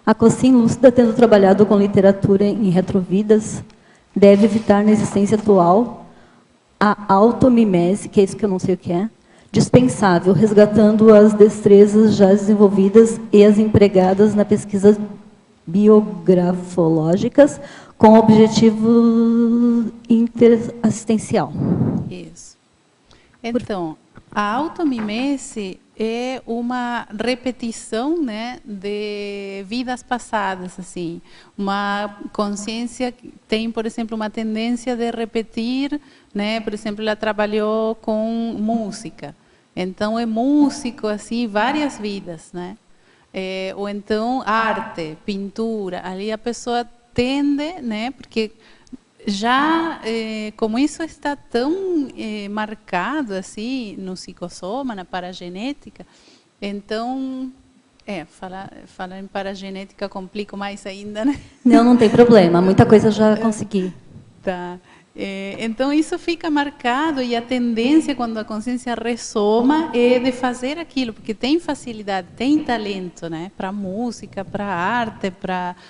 a Cocin Lúcida, tendo trabalhado com literatura em retrovidas, deve evitar na existência atual a automimese, que é isso que eu não sei o que é, dispensável, resgatando as destrezas já desenvolvidas e as empregadas na pesquisa biografológicas com objetivo interassistencial. Isso. Então, a automimese é uma repetição, né, de vidas passadas, assim. Uma consciência que tem, por exemplo, uma tendência de repetir, né? Por exemplo, ela trabalhou com música. Então, é músico, assim, várias vidas, né? Ou então, arte, pintura. Ali a pessoa tende, né? Porque já, como isso está tão marcado, assim, no psicossoma, na paragenética, então, falar em paragenética complica mais ainda, né? Não tem problema. Muita coisa já consegui. Tá. Então, isso fica marcado e a tendência, quando a consciência ressoma, é de fazer aquilo, porque tem facilidade, tem talento, né? Para música, para arte,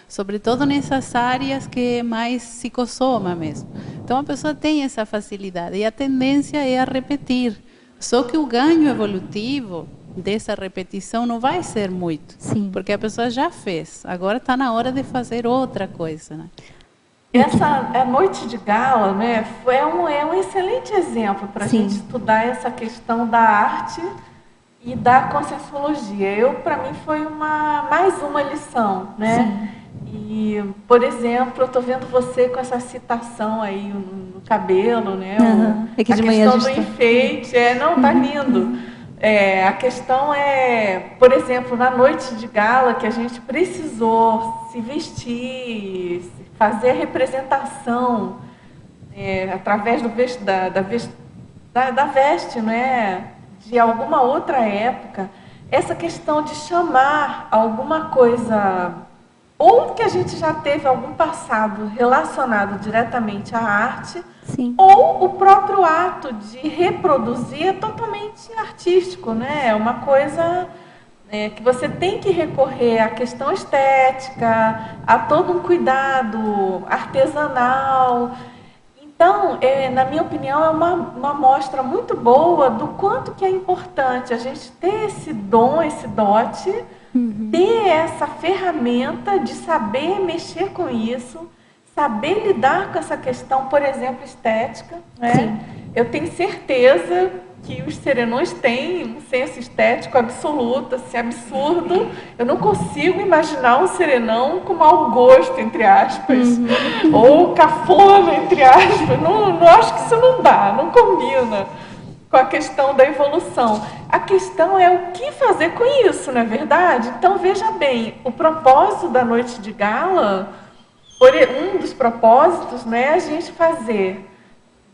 sobretudo nessas áreas que é mais psicossoma mesmo. Então, a pessoa tem essa facilidade e a tendência é a repetir. Só que o ganho evolutivo dessa repetição não vai ser muito. Sim. Porque a pessoa já fez. Agora está na hora de fazer outra coisa, né? Essa noite de gala, né, é um excelente exemplo para a gente estudar essa questão da arte e da conscienciologia. Para mim, foi mais uma lição, né? Sim. E, por exemplo, eu estou vendo você com essa citação aí no cabelo, né? É que de a manhã questão do enfeite, tá lindo. A questão por exemplo, na noite de gala, que a gente precisou se vestir, fazer a representação através da veste, né, de alguma outra época, essa questão de chamar alguma coisa, ou que a gente já teve algum passado relacionado diretamente à arte, sim, ou o próprio ato de reproduzir é totalmente artístico, né? É uma coisa que você tem que recorrer à questão estética, a todo um cuidado artesanal. Então, na minha opinião, é uma amostra muito boa do quanto que é importante a gente ter esse dom, esse dote, ter essa ferramenta de saber mexer com isso, saber lidar com essa questão, por exemplo, estética. Né? Sim. Eu tenho certeza que os serenões têm um senso estético absoluto, assim, absurdo. Eu não consigo imaginar um serenão com mau gosto, entre aspas, ou cafona, entre aspas. Não acho que isso não dá, não combina com a questão da evolução. A questão é o que fazer com isso, não é verdade? Então, veja bem, o propósito da noite de gala, um dos propósitos, né, é a gente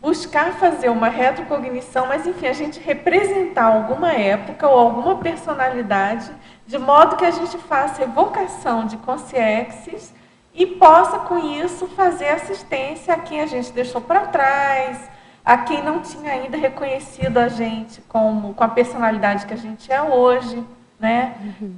buscar fazer uma retrocognição, mas, enfim, a gente representar alguma época ou alguma personalidade, de modo que a gente faça evocação de consciências e possa, com isso, fazer assistência a quem a gente deixou para trás, a quem não tinha ainda reconhecido a gente com a personalidade que a gente é hoje, né?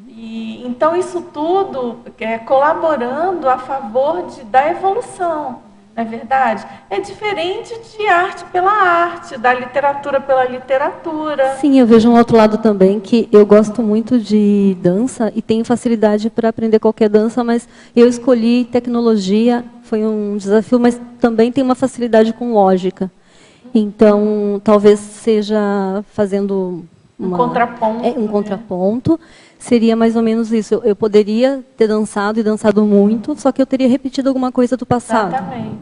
E, então, isso tudo colaborando a favor da evolução. Não é verdade? É diferente de arte pela arte, da literatura pela literatura. Sim, eu vejo um outro lado também, que eu gosto muito de dança e tenho facilidade para aprender qualquer dança, mas eu escolhi tecnologia, foi um desafio, mas também tenho uma facilidade com lógica. Então, talvez seja fazendo Um contraponto. Um contraponto. Seria mais ou menos isso. Eu poderia ter dançado e dançado muito, só que eu teria repetido alguma coisa do passado. Exatamente.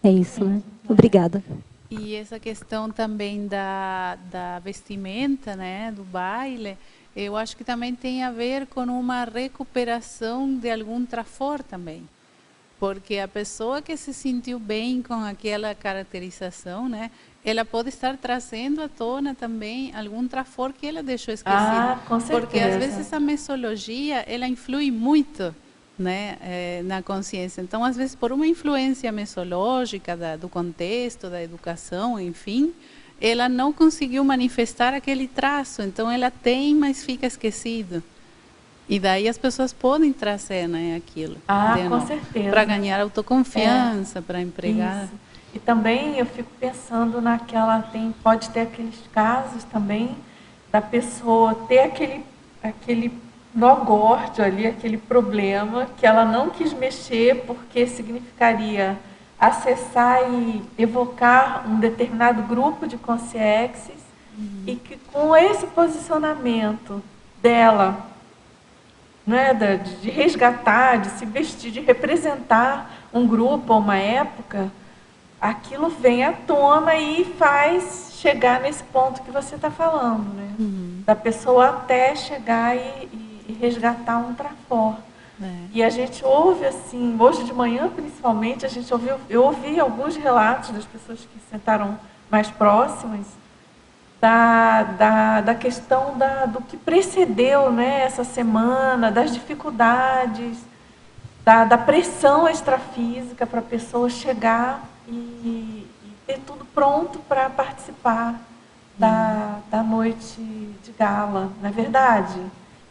É isso, né? Obrigada. E essa questão também da vestimenta, né, do baile, eu acho que também tem a ver com uma recuperação de algum trafor também. Porque a pessoa que se sentiu bem com aquela caracterização, né, ela pode estar trazendo à tona também algum trafor que ela deixou esquecido. Ah, com certeza. Porque às vezes a mesologia, ela influi muito, né, na consciência. Então, às vezes, por uma influência mesológica do contexto, da educação, enfim, ela não conseguiu manifestar aquele traço. Então, ela tem, mas fica esquecido. E daí as pessoas podem trazer, né, aquilo. Ah, com certeza. Para ganhar autoconfiança, para empregar. Isso. E também eu fico pensando pode ter aqueles casos também da pessoa ter aquele nó górdio ali, aquele problema que ela não quis mexer porque significaria acessar e evocar um determinado grupo de consciências e que com esse posicionamento dela, né, de resgatar, de se vestir, de representar um grupo ou uma época, aquilo vem à tona e faz chegar nesse ponto que você está falando, né? Da pessoa até chegar e resgatar um trafor. E a gente ouve assim, hoje de manhã principalmente, eu ouvi alguns relatos das pessoas que sentaram mais próximas da questão do que precedeu, né, essa semana, das dificuldades, da pressão extrafísica para a pessoa chegar e ter tudo pronto para participar da noite de gala, não é verdade?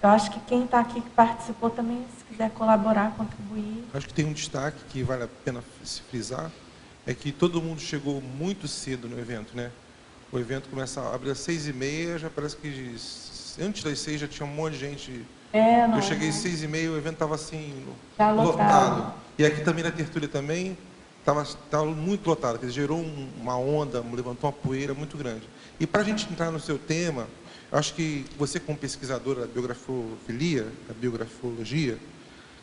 Eu acho que quem está aqui que participou também, se quiser colaborar, contribuir. Acho que tem um destaque que vale a pena se frisar, é que todo mundo chegou muito cedo no evento, né? O evento começa a abrir às 6h30, já parece que antes das 6 já tinha um monte de gente. Eu cheguei às 6h30, o evento estava assim, lotado. E aqui também na tertúlia também estava muito lotado, quer dizer, gerou uma onda, levantou uma poeira muito grande. E para a gente entrar no seu tema, acho que você, como pesquisadora da biografofilia, da biografologia,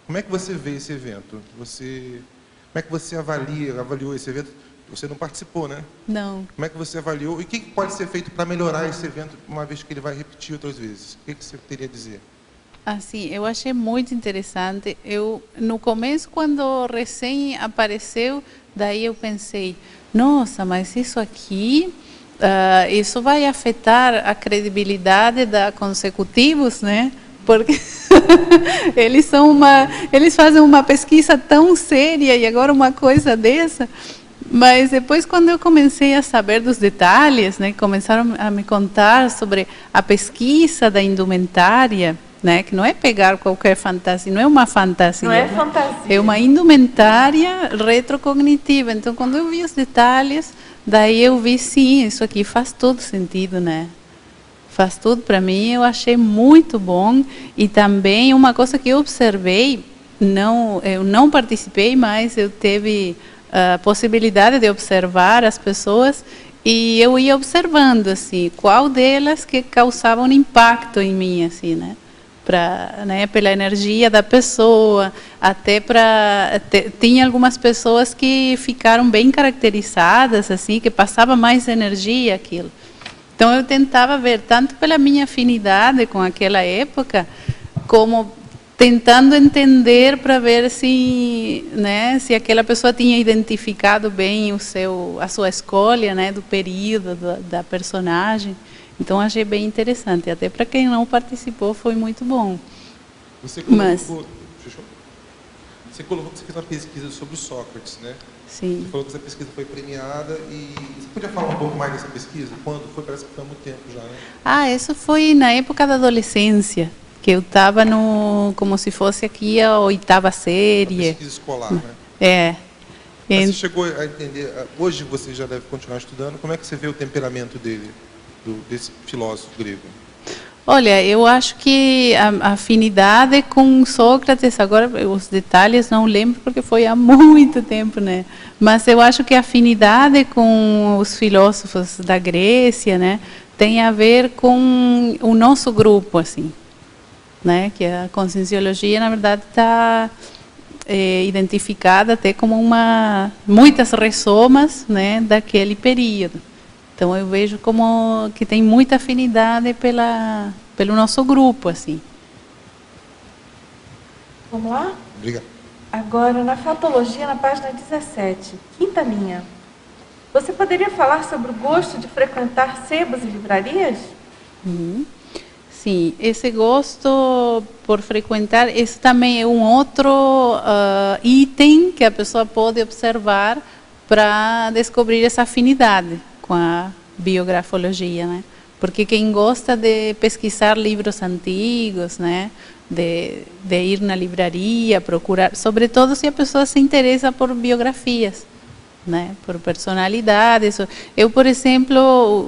como é que você vê esse evento? Como é que você avaliou esse evento? Você não participou, né? Não. Como é que você avaliou? E o que pode ser feito para melhorar esse evento, uma vez que ele vai repetir outras vezes? O que você teria a dizer? Assim, eu achei muito interessante. No começo, quando recém apareceu, daí eu pensei, nossa, mas isso aqui... isso vai afetar a credibilidade da consecutivos, né? Porque eles fazem uma pesquisa tão séria e agora uma coisa dessa. Mas depois, quando eu comecei a saber dos detalhes, né, começaram a me contar sobre a pesquisa da indumentária, né, que não é pegar qualquer fantasia, não é uma fantasia. Não é fantasia. É uma indumentária retrocognitiva. Então, quando eu vi os detalhes, daí eu vi, sim, isso aqui faz todo sentido, né? Faz tudo para mim, eu achei muito bom. E também uma coisa que eu observei, eu não participei, mas eu tive a possibilidade de observar as pessoas e eu ia observando, assim, qual delas que causava um impacto em mim, assim, né? Pela energia da pessoa, até tinha algumas pessoas que ficaram bem caracterizadas, assim, que passava mais energia aquilo. Então eu tentava ver tanto pela minha afinidade com aquela época, como tentando entender para ver se aquela pessoa tinha identificado bem a sua escolha, né, do período, da personagem. Então, achei bem interessante. Até para quem não participou, foi muito bom. Você colocou que você fez uma pesquisa sobre o Sócrates, né? Sim. Você falou que essa pesquisa foi premiada. E você podia falar um pouco mais dessa pesquisa? Quando foi? Parece que foi há muito tempo já, né? Isso foi na época da adolescência, que eu estava como se fosse aqui a 8ª série. Uma pesquisa escolar, né? Mas você chegou a entender, hoje você já deve continuar estudando, como é que você vê o temperamento dele? Desse filósofo grego? Olha, eu acho que a afinidade com Sócrates, agora os detalhes não lembro porque foi há muito tempo, né? Mas eu acho que a afinidade com os filósofos da Grécia, né, tem a ver com o nosso grupo, assim, né? Que a conscienciologia, na verdade, está identificada até como muitas ressomas, né, daquele período. Então eu vejo como que tem muita afinidade pelo nosso grupo, assim. Vamos lá? Obrigado. Agora, na fatologia, na página 17, quinta linha. Você poderia falar sobre o gosto de frequentar sebos e livrarias? Sim, esse gosto por frequentar, esse também é um outro item que a pessoa pode observar para descobrir essa afinidade com a biografologia, né? Porque quem gosta de pesquisar livros antigos, né? De ir na livraria, procurar, sobretudo se a pessoa se interessa por biografias, né? Por personalidades. Eu, por exemplo,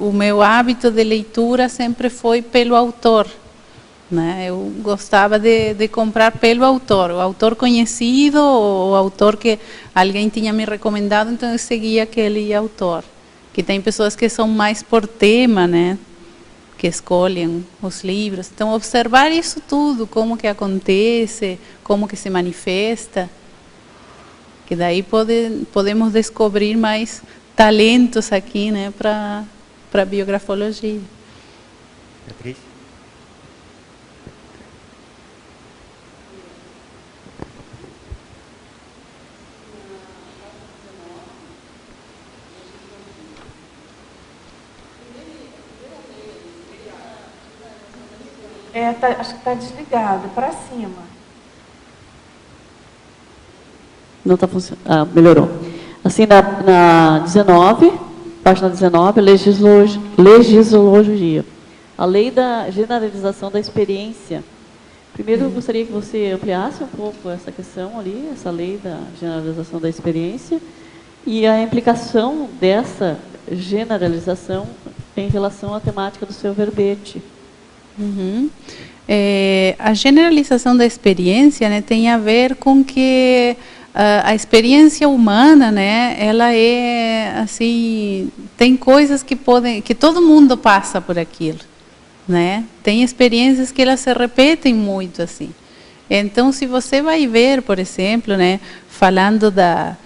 o meu hábito de leitura sempre foi pelo autor, né? Eu gostava de comprar pelo autor, o autor conhecido, ou o autor que alguém tinha me recomendado, então eu seguia aquele autor. Que tem pessoas que são mais por tema, né? Que escolhem os livros. Então, observar isso tudo, como que acontece, como que se manifesta, que daí podemos descobrir mais talentos aqui, né, para a biografologia. Beatriz? Acho que está desligado, para cima. Não está funcionando. Ah, melhorou. Assim, na 19, página 19, legislologia. A lei da generalização da experiência. Primeiro, eu gostaria que você ampliasse um pouco essa questão ali, essa lei da generalização da experiência, e a implicação dessa generalização em relação à temática do seu verbete. A generalização da experiência, né, tem a ver com que a experiência humana, né, ela é assim, tem coisas que todo mundo passa por aquilo, né? Tem experiências que elas se repetem muito assim. Então, se você vai ver, por exemplo, né, falando da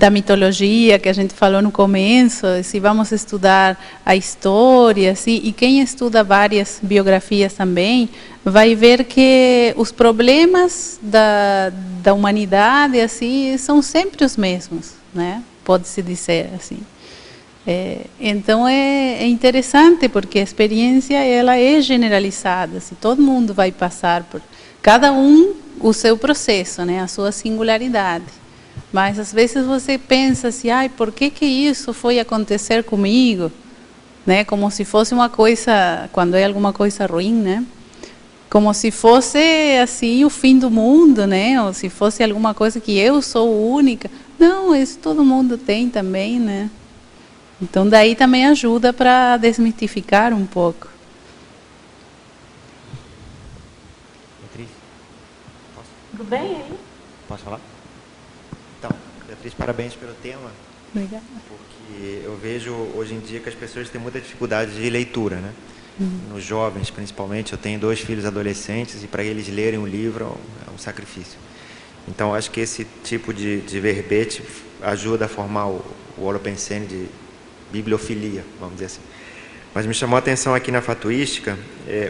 mitologia que a gente falou no começo, se vamos estudar a história, assim, e quem estuda várias biografias também, vai ver que os problemas da humanidade, assim, são sempre os mesmos, né? Pode-se dizer assim. Então é interessante porque a experiência ela é generalizada, assim, todo mundo vai passar por, cada um o seu processo, né? A sua singularidade. Mas às vezes você pensa assim, por que isso foi acontecer comigo? Né? Como se fosse uma coisa, quando é alguma coisa ruim, né? Como se fosse assim o fim do mundo, né? Ou se fosse alguma coisa que eu sou única. Não, isso todo mundo tem também, né? Então daí também ajuda para desmitificar um pouco. Beatriz, posso? Tudo bem aí? Posso falar? Então, Beatriz, parabéns pelo tema. Obrigada. Porque eu vejo hoje em dia que as pessoas têm muita dificuldade de leitura, né? Nos jovens, principalmente. Eu tenho 2 filhos adolescentes e para eles lerem um livro é um sacrifício. Então, acho que esse tipo de verbete ajuda a formar o holopensene de bibliofilia, vamos dizer assim. Mas me chamou a atenção aqui na fatuística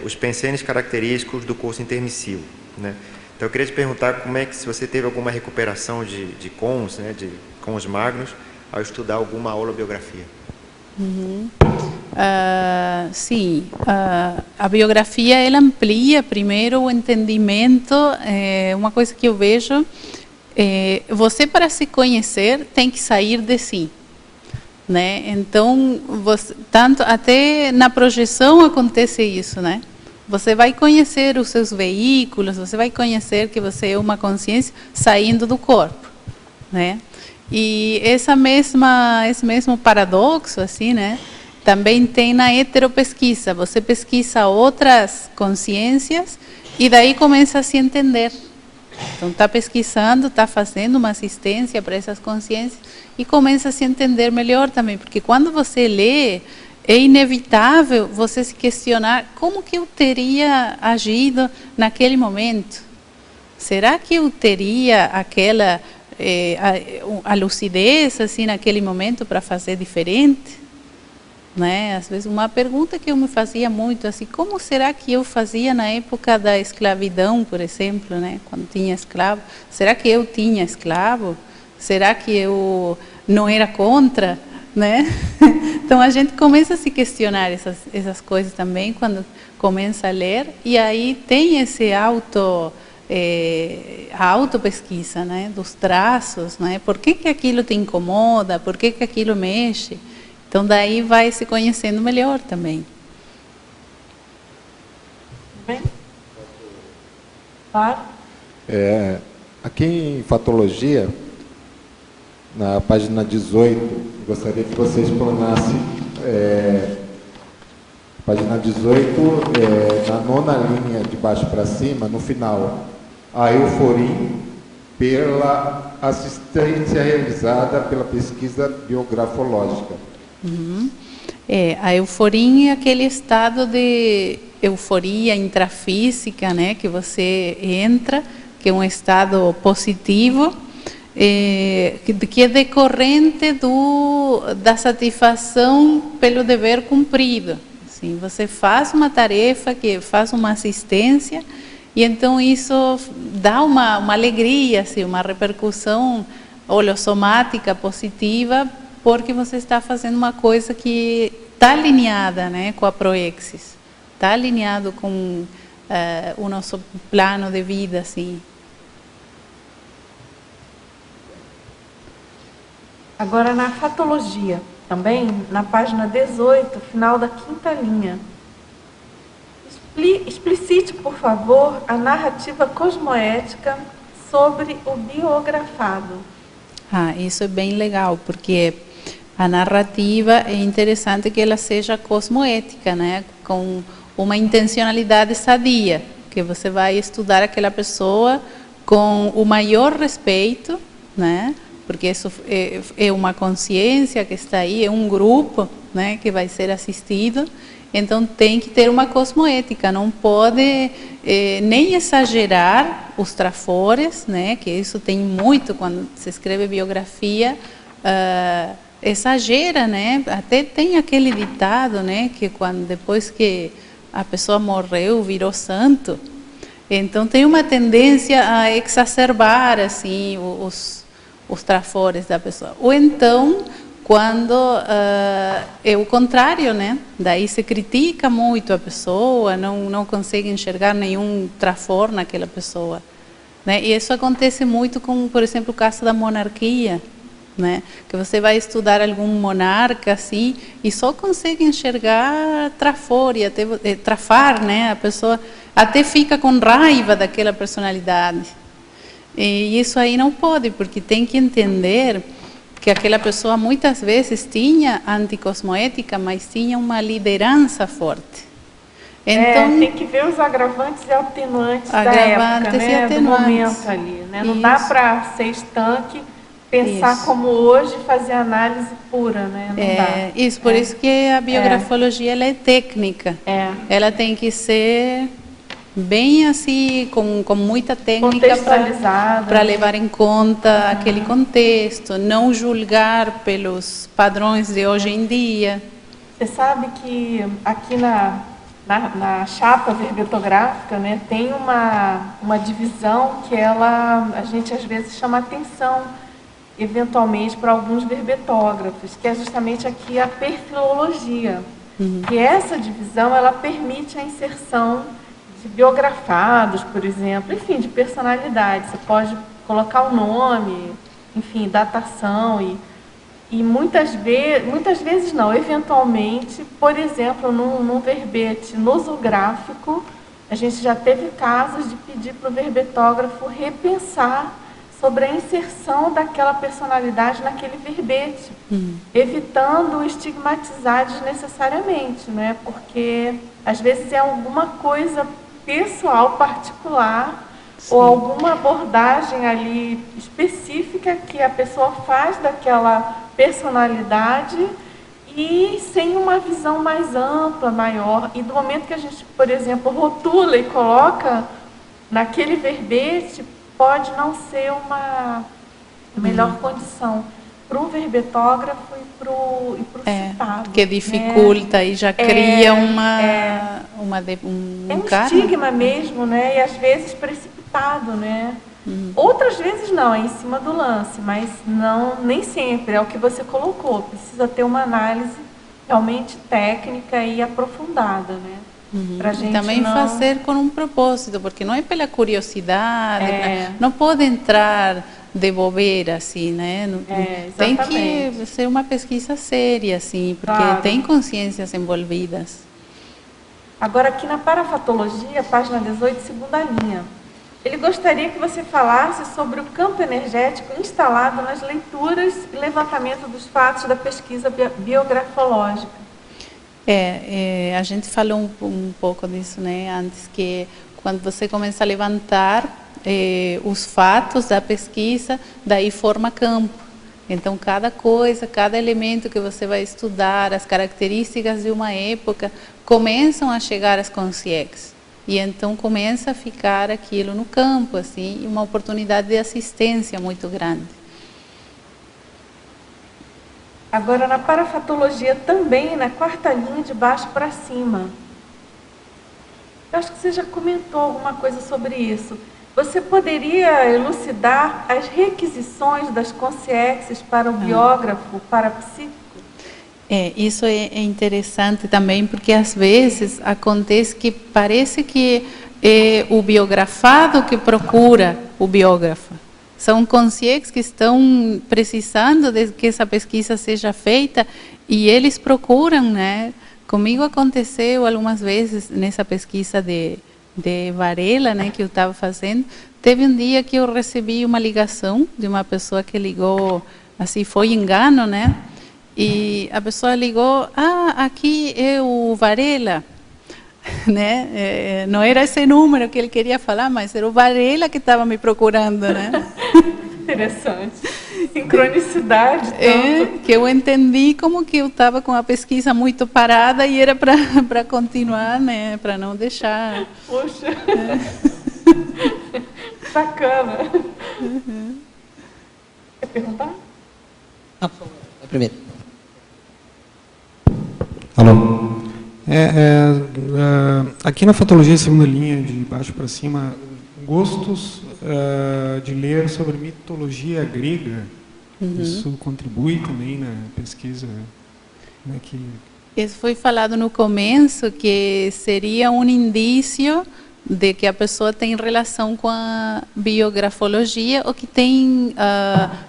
os pensenes característicos do curso intermissivo, né? Então, eu queria te perguntar como é que, se você teve alguma recuperação de cons, né, de cons magnos, ao estudar alguma holobiografia. Sim, a biografia ela amplia primeiro o entendimento. Uma coisa que eu vejo, você para se conhecer tem que sair de si, né? Então, tanto até na projeção acontece isso, né? Você vai conhecer os seus veículos, você vai conhecer que você é uma consciência saindo do corpo, né? E esse mesmo paradoxo, assim, né? Também tem na heteropesquisa. Você pesquisa outras consciências e daí começa a se entender. Então, está pesquisando, está fazendo uma assistência para essas consciências e começa a se entender melhor também. Porque quando você lê, é inevitável você se questionar como que eu teria agido naquele momento. Será que eu teria aquela a lucidez assim naquele momento para fazer diferente? Né? Às vezes uma pergunta que eu me fazia muito assim, como será que eu fazia na época da escravidão, por exemplo, né? Quando tinha escravo? Será que eu tinha escravo? Será que eu não era contra? Né? Então a gente começa a se questionar essas coisas também quando começa a ler, e aí tem esse a autopesquisa, né? Dos traços, né? Por que aquilo te incomoda? Por que aquilo mexe? Então daí vai se conhecendo melhor também. Bem? Claro. Aqui em Fatologia, na página 18, gostaria que você explanasse, página 18, na 9ª linha de baixo para cima, no final, a euforia pela assistência realizada pela pesquisa biografológica. A euforia é aquele estado de euforia intrafísica, né, que você entra, que é um estado positivo, que é decorrente da satisfação pelo dever cumprido. Assim, você faz uma tarefa, que faz uma assistência, e então isso dá uma alegria, assim, uma repercussão holossomática positiva, porque você está fazendo uma coisa que está alinhada, né, com a proexis, está alinhado com o nosso plano de vida, assim. Agora, na fatologia, também, na página 18, final da 5ª linha. Explicite, por favor, a narrativa cosmoética sobre o biografado. Isso é bem legal, porque a narrativa é interessante que ela seja cosmoética, né? Com uma intencionalidade sadia, que você vai estudar aquela pessoa com o maior respeito, né? Porque isso é uma consciência que está aí, é um grupo, né, que vai ser assistido, então tem que ter uma cosmoética, não pode nem exagerar os trafores, né, que isso tem muito quando se escreve biografia, exagera, né, até tem aquele ditado, né, que depois que a pessoa morreu, virou santo, então tem uma tendência a exacerbar assim os trafores da pessoa. Ou então, quando é o contrário, né? Daí se critica muito a pessoa, não consegue enxergar nenhum trafor naquela pessoa. Né? E isso acontece muito com, por exemplo, o caso da monarquia. Né? Que você vai estudar algum monarca assim, e só consegue enxergar trafor, e até trafar, né? A pessoa até fica com raiva daquela personalidade. E isso aí não pode, porque tem que entender que aquela pessoa muitas vezes tinha anticosmoética, mas tinha uma liderança forte. Então, tem que ver os agravantes e atenuantes da época, né? Do momento ali. Né? Não dá para ser estanque, pensar como hoje, fazer análise pura. Né? Não dá. Isso, por isso que a biografologia ela é técnica. Ela tem que ser bem assim, com muita técnica para levar em conta aquele contexto, não julgar pelos padrões de hoje em dia. Você sabe que aqui na chapa verbetográfica, né, tem uma divisão que a gente às vezes chama atenção, eventualmente, para alguns verbetógrafos, que é justamente aqui a perfilologia. Que essa divisão ela permite a inserção de biografados, por exemplo, enfim, de personalidade. Você pode colocar o nome, enfim, datação e muitas vezes não, eventualmente, por exemplo, num verbete nosográfico, a gente já teve casos de pedir para o verbetógrafo repensar sobre a inserção daquela personalidade naquele verbete, evitando estigmatizar desnecessariamente, né? Porque às vezes é alguma coisa pessoal, particular, ou alguma abordagem ali específica que a pessoa faz daquela personalidade e sem uma visão mais ampla, maior. E do momento que a gente, por exemplo, rotula e coloca naquele verbete, pode não ser uma melhor condição para o verbetógrafo e para o citado. Porque dificulta e já cria um estigma mesmo, né? E às vezes precipitado, né? Outras vezes não, é em cima do lance, mas não, nem sempre, é o que você colocou. Precisa ter uma análise realmente técnica e aprofundada, né? Pra gente também não... fazer com um propósito, porque não é pela curiosidade, não pode entrar de bobeira, assim, né? Tem que ser uma pesquisa séria, assim, porque tem consciências envolvidas. Agora, aqui na parafatologia, página 18, segunda linha, ele gostaria que você falasse sobre o campo energético instalado nas leituras e levantamento dos fatos da pesquisa biografológica. A gente falou um pouco disso, né? Antes, que quando você começa a levantar os fatos da pesquisa, daí forma campo. Então, cada coisa, cada elemento que você vai estudar, as características de uma época, começam a chegar às consciências. E então começa a ficar aquilo no campo, assim, uma oportunidade de assistência muito grande. Agora, na parafatologia, também na quarta linha, de baixo para cima. Eu acho que você já comentou alguma coisa sobre isso. Você poderia elucidar as requisições das consciências para o biógrafo parapsíquico? Isso é interessante também, porque às vezes acontece que parece que é o biografado que procura o biógrafo. São conscientes que estão precisando de que essa pesquisa seja feita e eles procuram, né? Comigo aconteceu algumas vezes nessa pesquisa de Varela, né, que eu estava fazendo. Teve um dia que eu recebi uma ligação de uma pessoa que ligou, assim, foi engano, né? E a pessoa ligou, aqui é o Varela, né? Não era esse número que ele queria falar, mas era o Varela que estava me procurando, né? Interessante. Sincronicidade. Que eu entendi como que eu estava com a pesquisa muito parada e era para continuar, né? Para não deixar. Poxa. Bacana. Quer perguntar? É primeiro. Alô. Aqui na fatologia, segunda linha, de baixo para cima, gostos de ler sobre mitologia grega. Isso contribui também na pesquisa, né, que... Isso foi falado no começo, que seria um indício de que a pessoa tem relação com a biografologia ou que tem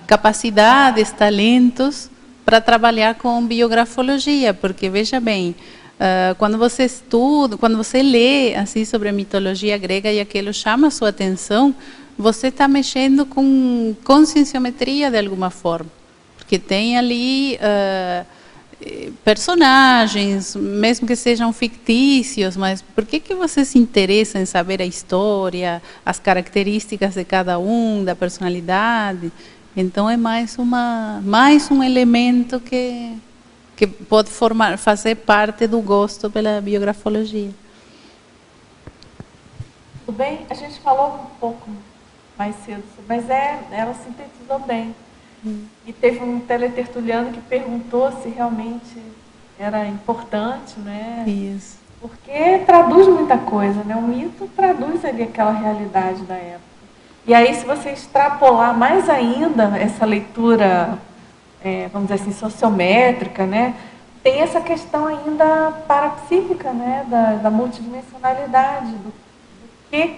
capacidades, talentos para trabalhar com biografologia, porque veja bem, quando você estuda, quando você lê assim sobre a mitologia grega e aquilo chama a sua atenção, você está mexendo com conscienciometria de alguma forma, porque tem ali personagens, mesmo que sejam fictícios, mas por que você se interessa em saber a história, as características de cada um, da personalidade? Então é mais um elemento que pode fazer parte do gosto pela biografologia. Tudo bem? A gente falou um pouco mais cedo, mas ela sintetizou bem. E teve um teletertuliano que perguntou se realmente era importante, né? Isso. Porque traduz muita coisa, né? O mito traduz ali aquela realidade da época. E aí, se você extrapolar mais ainda essa leitura, vamos dizer assim, sociométrica, né? Tem essa questão ainda parapsíquica, né? Da multidimensionalidade,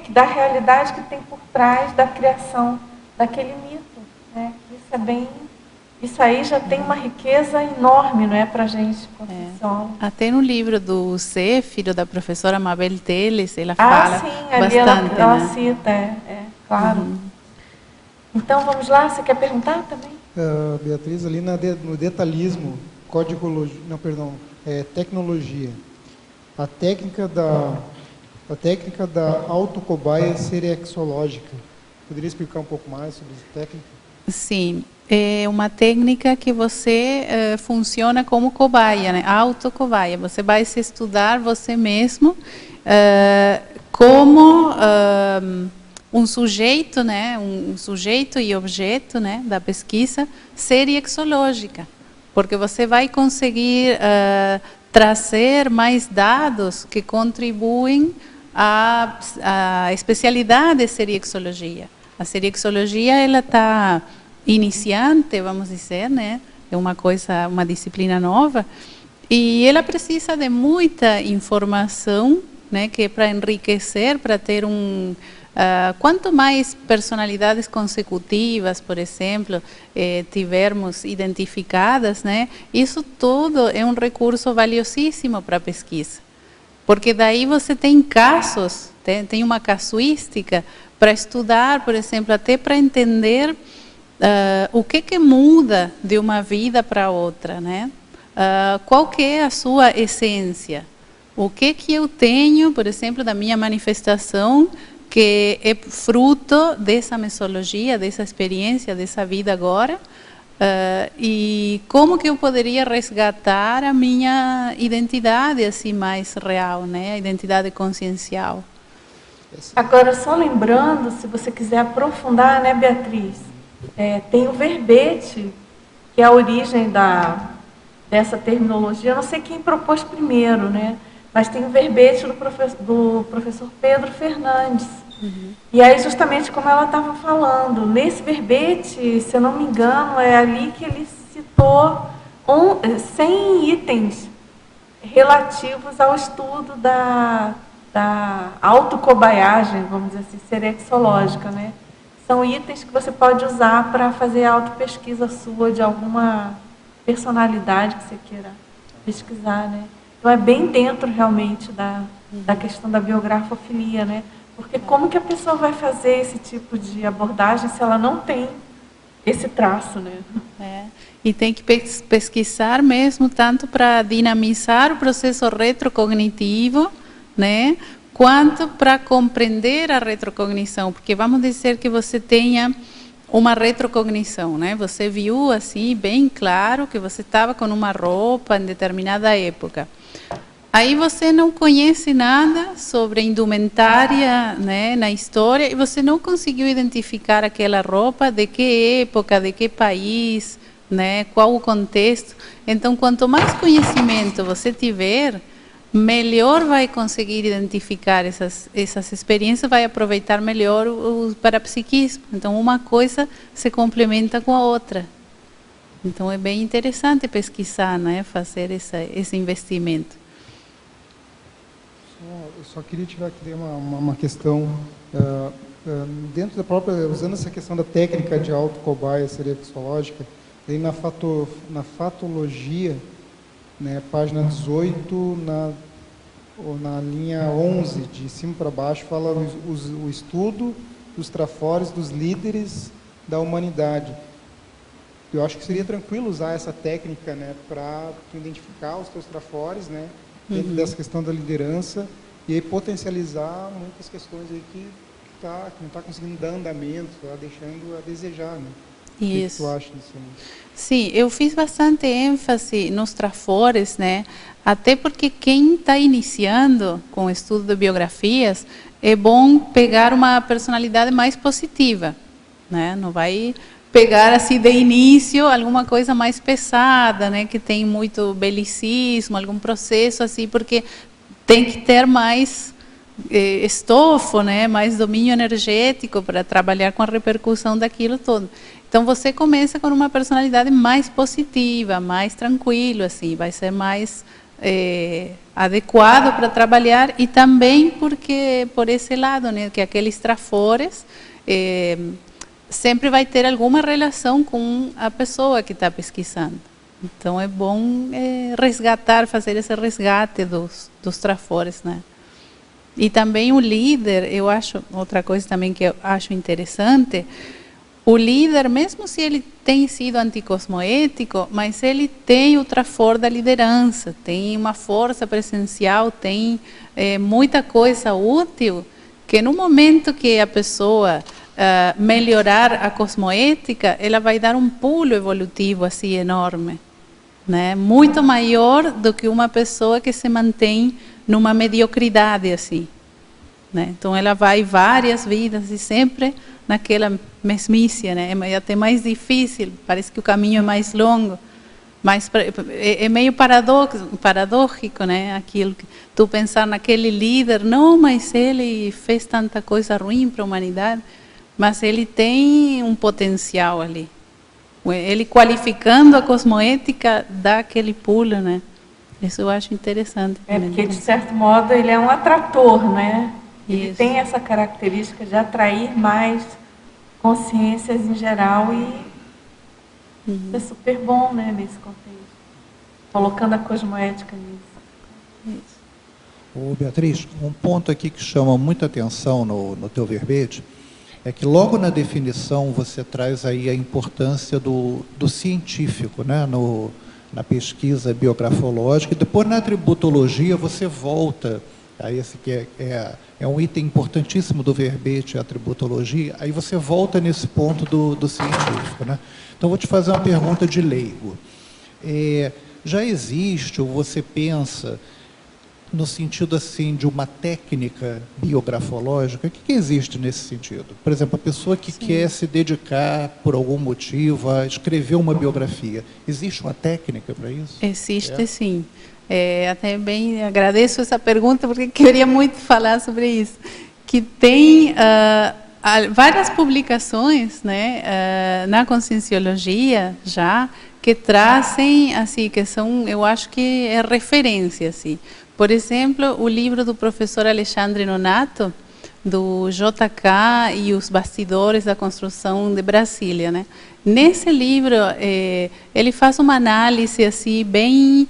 da realidade que tem por trás da criação daquele mito, né? Isso aí já tem uma riqueza enorme, não é, para a gente, conscienciólogo. Até no livro do Céfiro, da professora Mabel Teles, ela fala ali bastante. ela né? cita, claro. Então, vamos lá, você quer perguntar também? Beatriz, ali no detalhismo, tecnologia. A técnica da autocobaia serexológica. Poderia explicar um pouco mais sobre essa técnica? Sim, é uma técnica que você funciona como cobaia, né? Autocobaia. Você vai se estudar você mesmo como um sujeito, né? Um sujeito e objeto, né? Da pesquisa seriexológica, porque você vai conseguir trazer mais dados que contribuem à especialidade de seriexologia. A seriexologia, ela está iniciante, vamos dizer, né? É uma disciplina nova, e ela precisa de muita informação, né? Que é para enriquecer, para ter quanto mais personalidades consecutivas, por exemplo, tivermos identificadas, né? Isso tudo é um recurso valiosíssimo para a pesquisa, porque daí você tem casos, tem uma casuística para estudar, por exemplo, até para entender o que muda de uma vida para outra, né? Qual que é a sua essência? O que eu tenho, por exemplo, da minha manifestação, que é fruto dessa mesologia, dessa experiência, dessa vida agora, e como que eu poderia resgatar a minha identidade assim mais real, né? A identidade consciencial. Agora, só lembrando, se você quiser aprofundar, né, Beatriz, tem o verbete, que é a origem dessa terminologia. Eu não sei quem propôs primeiro, né? Mas tem o verbete do professor Pedro Fernandes. Uhum. E aí, justamente como ela estava falando, nesse verbete, se eu não me engano, é ali que ele citou 100 itens relativos ao estudo da autocobaiagem, vamos dizer assim, serexológica, né? São itens que você pode usar para fazer a autopesquisa sua de alguma personalidade que você queira pesquisar, né? Então é bem dentro realmente da questão da biografofilia, né? Porque como que a pessoa vai fazer esse tipo de abordagem se ela não tem esse traço, né? E tem que pesquisar mesmo tanto para dinamizar o processo retrocognitivo, né? Quanto para compreender a retrocognição, porque vamos dizer que você tenha uma retrocognição, né? Você viu assim bem claro que você estava com uma roupa em determinada época. Aí você não conhece nada sobre a indumentária, né, na história, e você não conseguiu identificar aquela roupa, de que época, de que país, né, qual o contexto. Então, quanto mais conhecimento você tiver, melhor vai conseguir identificar essas experiências, vai aproveitar melhor o parapsiquismo. Então, uma coisa se complementa com a outra. Então, é bem interessante pesquisar, né, fazer esse investimento. Eu só queria tirar aqui uma questão, dentro da própria, usando essa questão da técnica de autocobaia serexológica, aí na fatologia, né, página 18, na linha 11, de cima para baixo, fala o estudo dos trafores dos líderes da humanidade. Eu acho que seria tranquilo usar essa técnica, né, para identificar os teus trafores, né, dentro dessa questão da liderança, e aí potencializar muitas questões aí que não está conseguindo dar andamento, está deixando a desejar, né? Isso. O que tu acha disso? Sim, eu fiz bastante ênfase nos trafores, né? Até porque quem está iniciando com o estudo de biografias, é bom pegar uma personalidade mais positiva, né? Não vai pegar assim de início alguma coisa mais pesada, né? Que tem muito belicismo, algum processo assim, porque tem que ter mais estofo, né? Mais domínio energético para trabalhar com a repercussão daquilo todo. Então você começa com uma personalidade mais positiva, mais tranquilo, assim, vai ser mais adequado para trabalhar, e também porque por esse lado, né, que aqueles trafores sempre vai ter alguma relação com a pessoa que está pesquisando. Então é bom fazer esse resgate dos trafores, né? E também o líder, eu acho, outra coisa também que eu acho interessante, o líder, mesmo se ele tem sido anticosmoético, mas ele tem o trafor da liderança, tem uma força presencial, tem muita coisa útil, que no momento que a pessoa melhorar a cosmoética, ela vai dar um pulo evolutivo assim enorme, né? Muito maior do que uma pessoa que se mantém numa mediocridade assim, né? Então ela vai várias vidas e sempre naquela mesmice, né? É até mais difícil, parece que o caminho é mais longo, mas é meio paradójico, né? Aquilo que tu pensar naquele líder, não, mas ele fez tanta coisa ruim para a humanidade, mas ele tem um potencial ali. Ele qualificando a cosmoética dá aquele pulo, né? Isso eu acho interessante. Porque, de certo modo, ele é um atrator, né? Ele tem essa característica de atrair mais consciências em geral e é super bom, né, nesse contexto. Colocando a cosmoética nisso. Ô, Beatriz, um ponto aqui que chama muita atenção no teu verbete é que logo na definição você traz aí a importância do científico, né, na pesquisa biografológica, e depois na tributologia você volta a esse que é um item importantíssimo do verbete, a tributologia, aí você volta nesse ponto do científico, né? Então, vou te fazer uma pergunta de leigo. Já existe, ou você pensa, no sentido assim de uma técnica biografológica, o que existe nesse sentido? Por exemplo, a pessoa que quer se dedicar por algum motivo a escrever uma biografia, existe uma técnica para isso? Existe, sim. Até bem agradeço essa pergunta porque queria muito falar sobre isso. Que tem várias publicações, né, na Conscienciologia já que trazem assim, que são, eu acho que é referência assim. Por exemplo, o livro do professor Alexandre Nonato, do JK e os bastidores da construção de Brasília, né? Nesse livro, ele faz uma análise assim bem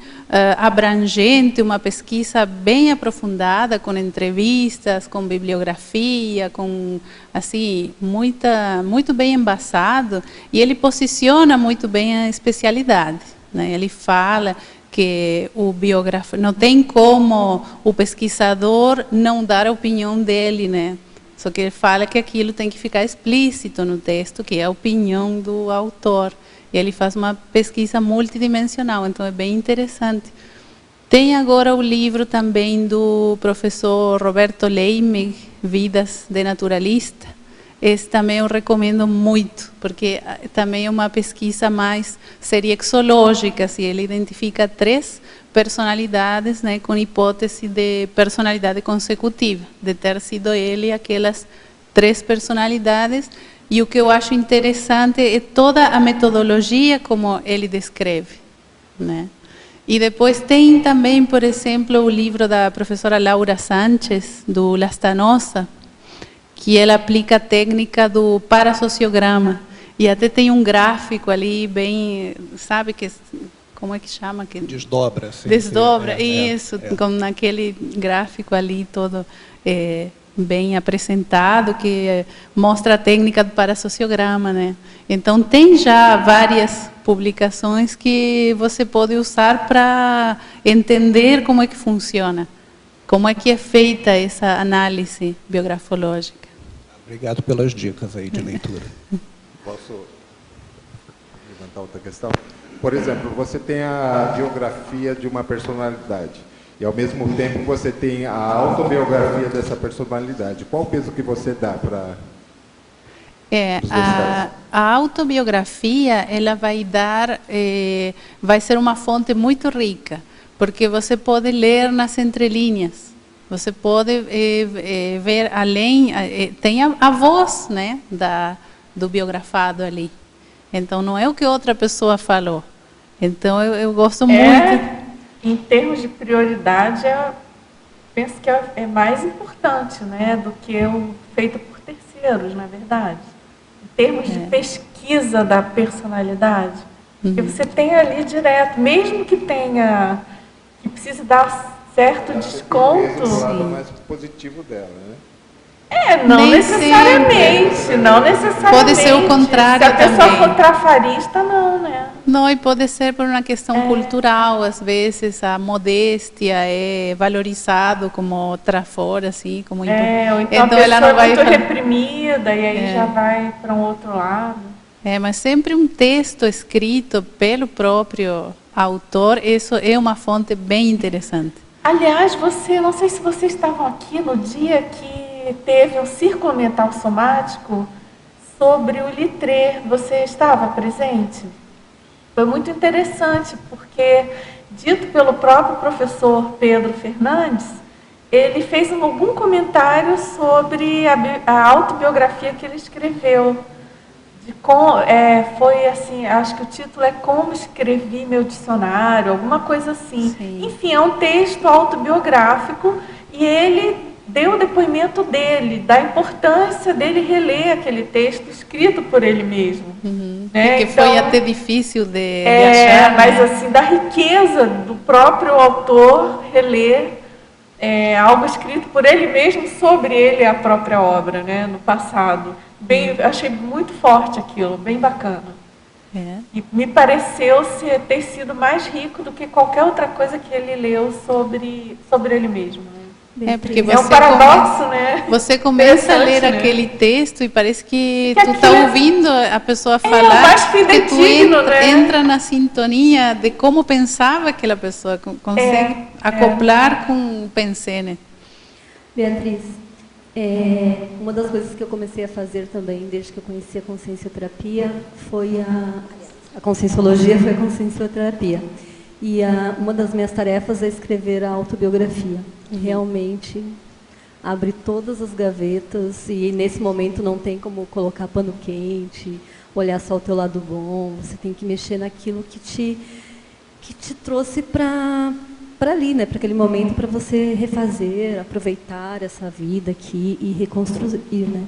abrangente, uma pesquisa bem aprofundada, com entrevistas, com bibliografia, com assim muito bem embasado, e ele posiciona muito bem a especialidade, né? Ele fala que o biógrafo não tem como o pesquisador não dar a opinião dele, né? Só que ele fala que aquilo tem que ficar explícito no texto, que é a opinião do autor. E ele faz uma pesquisa multidimensional, então é bem interessante. Tem agora o livro também do professor Roberto Leimig, Vidas de Naturalista. Esse também eu recomendo muito, porque também é uma pesquisa mais seriexológica, assim, ele identifica 3 personalidades, né, com hipótese de personalidade consecutiva, de ter sido ele aquelas 3 personalidades, e o que eu acho interessante é toda a metodologia como ele descreve, né? E depois tem também, por exemplo, o livro da professora Laura Sánchez, do Lastanosa, que ela aplica a técnica do parasociograma, e até tem um gráfico ali bem, sabe, que como é que chama? Que desdobra. Sim, desdobra, isso, com aquele gráfico ali todo bem apresentado, que mostra a técnica do parasociograma, né? Então, tem já várias publicações que você pode usar para entender como é que funciona, como é que é feita essa análise biografológica. Obrigado pelas dicas aí de leitura. Posso levantar outra questão? Por exemplo, você tem a biografia de uma personalidade e, ao mesmo tempo, você tem a autobiografia dessa personalidade. Qual o peso que você dá para... a autobiografia, ela vai vai ser uma fonte muito rica, porque você pode ler nas entrelinhas, você pode ver além, tem a voz, né, do biografado ali. Então, não é o que outra pessoa falou. Então, eu gosto muito. Em termos de prioridade, eu penso que é mais importante, né, do que o feito por terceiros, na verdade. Em termos de pesquisa da personalidade, que você tem ali direto, mesmo que precise dar certo desconto. O lado mais positivo dela, né? Não necessariamente, não necessariamente. Pode ser o contrário também. Se a pessoa também. for trafarista, não, né? Não, e pode ser por uma questão cultural, às vezes a modéstia é valorizado como trafora, assim, como ou então a pessoa ela não vai muito reprimida e aí já vai para um outro lado. Mas sempre um texto escrito pelo próprio autor, isso é uma fonte bem interessante. Aliás, não sei se vocês estavam aqui no dia que teve um círculo mental somático sobre o Littré. Você estava presente? Foi muito interessante, porque, dito pelo próprio professor Pedro Fernandes, ele fez algum comentário sobre a autobiografia que ele escreveu. Foi assim, acho que o título é Como Escrevi Meu Dicionário, alguma coisa assim. Sim. Enfim, é um texto autobiográfico e ele deu o depoimento dele, da importância dele reler aquele texto escrito por ele mesmo. Porque então, foi até difícil de achar. Mas assim, da riqueza do próprio autor reler algo escrito por ele mesmo sobre ele, a própria obra, né, no passado. Achei muito forte aquilo, bem bacana. E me pareceu ter sido mais rico do que qualquer outra coisa que ele leu sobre ele mesmo. Porque é um paradoxo, né? Você começa a ler aquele texto e parece que tu está ouvindo a pessoa falar, que tu entra na sintonia de como pensava aquela pessoa, consegue acoplar com o pensé, né? Beatriz, uma das coisas que eu comecei a fazer também, desde que eu conheci a consciencioterapia, foi a conscienciologia, foi a consciencioterapia. E uma das minhas tarefas é escrever a autobiografia. Realmente abre todas as gavetas e nesse momento não tem como colocar pano quente, olhar só o teu lado bom. Você tem que mexer naquilo que te trouxe para ali, né? Para aquele momento, para você refazer, aproveitar essa vida aqui e reconstruir, né?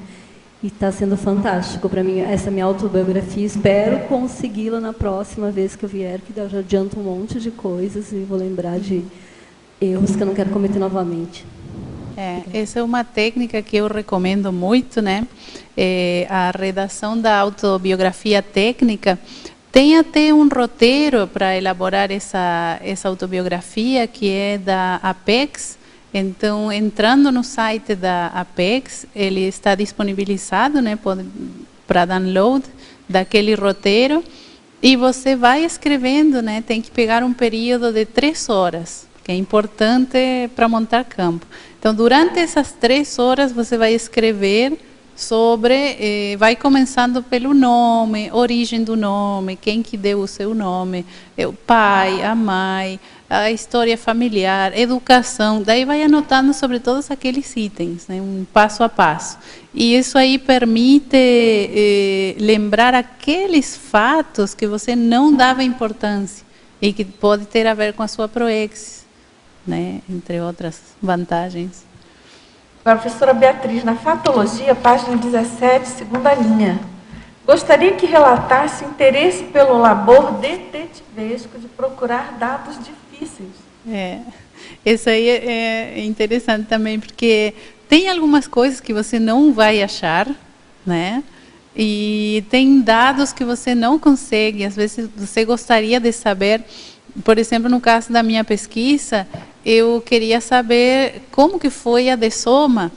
E está sendo fantástico para mim essa minha autobiografia. Espero consegui-la na próxima vez que eu vier, que eu já adianto um monte de coisas e vou lembrar de erros que eu não quero cometer novamente. Essa é uma técnica que eu recomendo muito, né? A redação da autobiografia técnica tem até um roteiro para elaborar essa autobiografia, que é da Apex. Então, entrando no site da Apex, ele está disponibilizado, né, para download daquele roteiro, e você vai escrevendo, né, tem que pegar um período de 3 horas, que é importante para montar campo. Então, durante essas 3 horas, você vai escrever sobre, vai começando pelo nome, origem do nome, quem que deu o seu nome, o pai, a mãe, a história familiar, educação, daí vai anotando sobre todos aqueles itens, né, um passo a passo. E isso aí permite lembrar aqueles fatos que você não dava importância e que pode ter a ver com a sua proexis, né, entre outras vantagens. Agora, professora Beatriz, na Fatologia, página 17, segunda linha. Gostaria que relatasse o interesse pelo labor detetivesco de procurar dados difíceis. Isso aí é interessante também, porque tem algumas coisas que você não vai achar, né? E tem dados que você não consegue, às vezes você gostaria de saber. Por exemplo, no caso da minha pesquisa, eu queria saber como que foi a dessoma,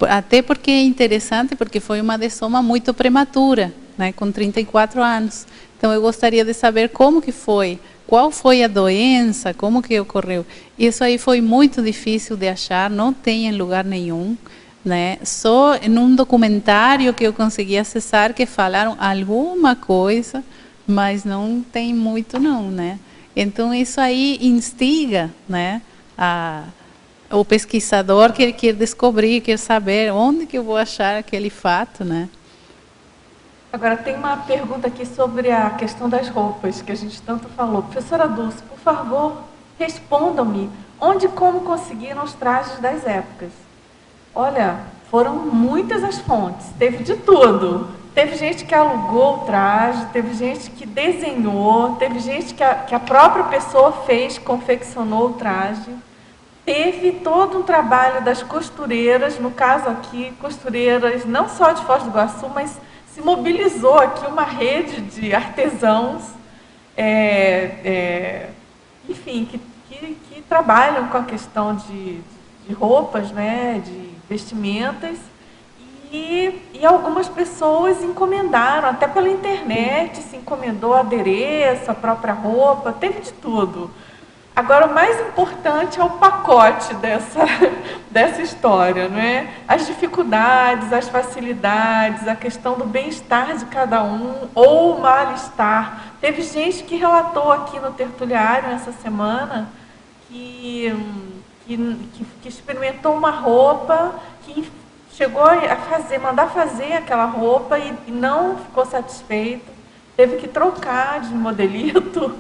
até porque é interessante, porque foi uma dessoma muito prematura, né, com 34 anos. Então, eu gostaria de saber como que foi, qual foi a doença, como que ocorreu. Isso aí foi muito difícil de achar, não tem em lugar nenhum, né? Só em um documentário que eu consegui acessar que falaram alguma coisa, mas não tem muito não, né? Então, isso aí instiga, né, o pesquisador que quer descobrir, quer saber onde que eu vou achar aquele fato, né? Agora, tem uma pergunta aqui sobre a questão das roupas, que a gente tanto falou. Professora Dulce, por favor, respondam-me onde e como conseguiram os trajes das épocas. Olha, foram muitas as fontes, teve de tudo. Teve gente que alugou o traje, teve gente que desenhou, teve gente que a própria pessoa fez, confeccionou o traje. Teve todo um trabalho das costureiras, no caso aqui, costureiras não só de Foz do Iguaçu, mas se mobilizou aqui uma rede de artesãos enfim, que trabalham com a questão de roupas, né, de vestimentas, e algumas pessoas encomendaram, até pela internet, se encomendou adereço, a própria roupa, teve de tudo. Agora, o mais importante é o pacote dessa história, né? As dificuldades, as facilidades, a questão do bem-estar de cada um, ou o mal-estar. Teve gente que relatou aqui no tertuliário essa semana que experimentou uma roupa, que chegou a mandar fazer aquela roupa e não ficou satisfeito, teve que trocar de modelito,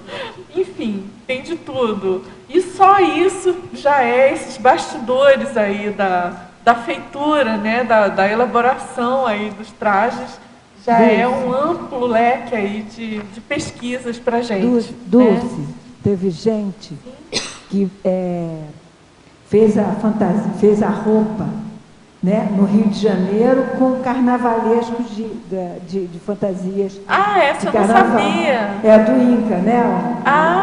enfim, tem de tudo. E só isso já esses bastidores aí da feitura, né, da elaboração aí dos trajes, já é um amplo leque aí de pesquisas para a gente. Dulce, né? Teve gente que fez a fantasia, fez a roupa, né, no Rio de Janeiro, com carnavalescos de fantasias. Essa eu não sabia. É do Inca, né?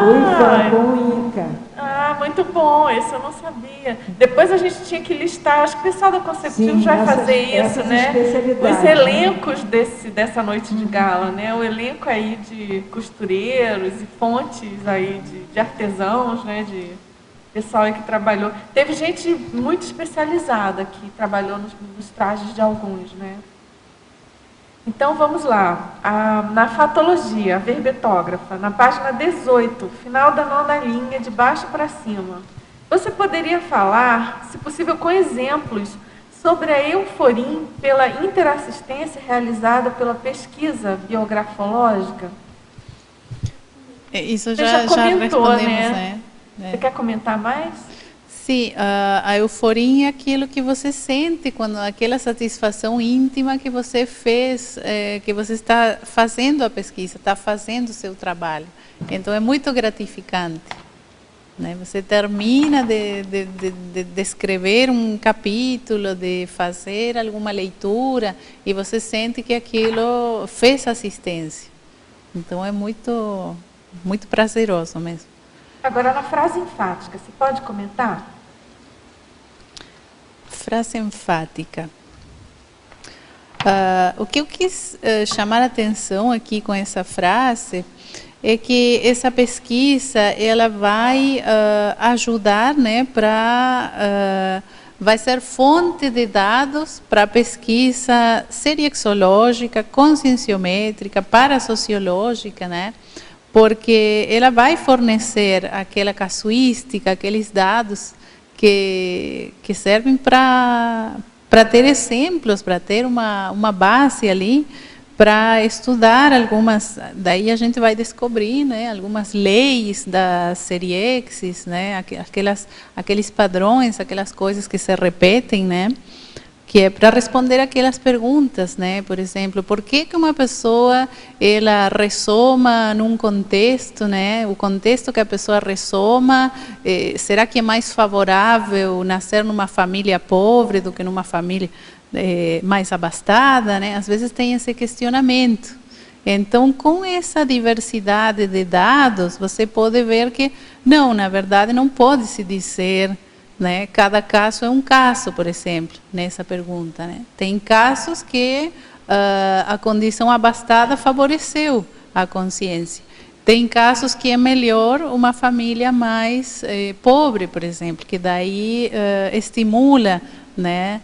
O Inca com o Inca. Muito bom, esse eu não sabia. Depois a gente tinha que listar, acho que o pessoal da Conceptivo vai fazer isso, né? Os elencos dessa noite de gala, né? O elenco aí de costureiros e fontes aí de artesãos, né? De pessoal aí que trabalhou. Teve gente muito especializada que trabalhou nos trajes de alguns, né? Então, vamos lá. Na fatologia, a verbetógrafa, na página 18, final da 9ª linha, de baixo para cima. Você poderia falar, se possível, com exemplos sobre a euforim pela interassistência realizada pela pesquisa biografológica? Isso já respondemos, né? Você quer comentar mais? Sim, a euforia é aquilo que você sente quando aquela satisfação íntima que você fez, que você está fazendo a pesquisa, está fazendo o seu trabalho. Então é muito gratificante, né? Você termina de escrever um capítulo, de fazer alguma leitura e você sente que aquilo fez assistência. Então é muito prazeroso mesmo. Agora, na frase enfática, você pode comentar? Frase enfática. O que eu quis chamar a atenção aqui com essa frase é que essa pesquisa ela vai ajudar, né, vai ser fonte de dados para a pesquisa seriexológica, conscienciométrica, parasociológica, né? Porque ela vai fornecer aquela casuística, aqueles dados que servem para ter exemplos, para ter uma base ali, para estudar algumas, daí a gente vai descobrir, né, algumas leis da seriexis, né, aqueles padrões, aquelas coisas que se repetem, né, que é para responder aquelas perguntas, né? Por exemplo, por que uma pessoa ela ressoma num contexto, né? O contexto que a pessoa ressoma, será que é mais favorável nascer numa família pobre do que numa família mais abastada, né? Às vezes tem esse questionamento. Então, com essa diversidade de dados, você pode ver que não, na verdade, não pode se dizer, né? Cada caso é um caso, por exemplo, nessa pergunta, né? Tem casos que a condição abastada favoreceu a consciência. Tem casos que é melhor uma família mais pobre, por exemplo, que daí estimula, né,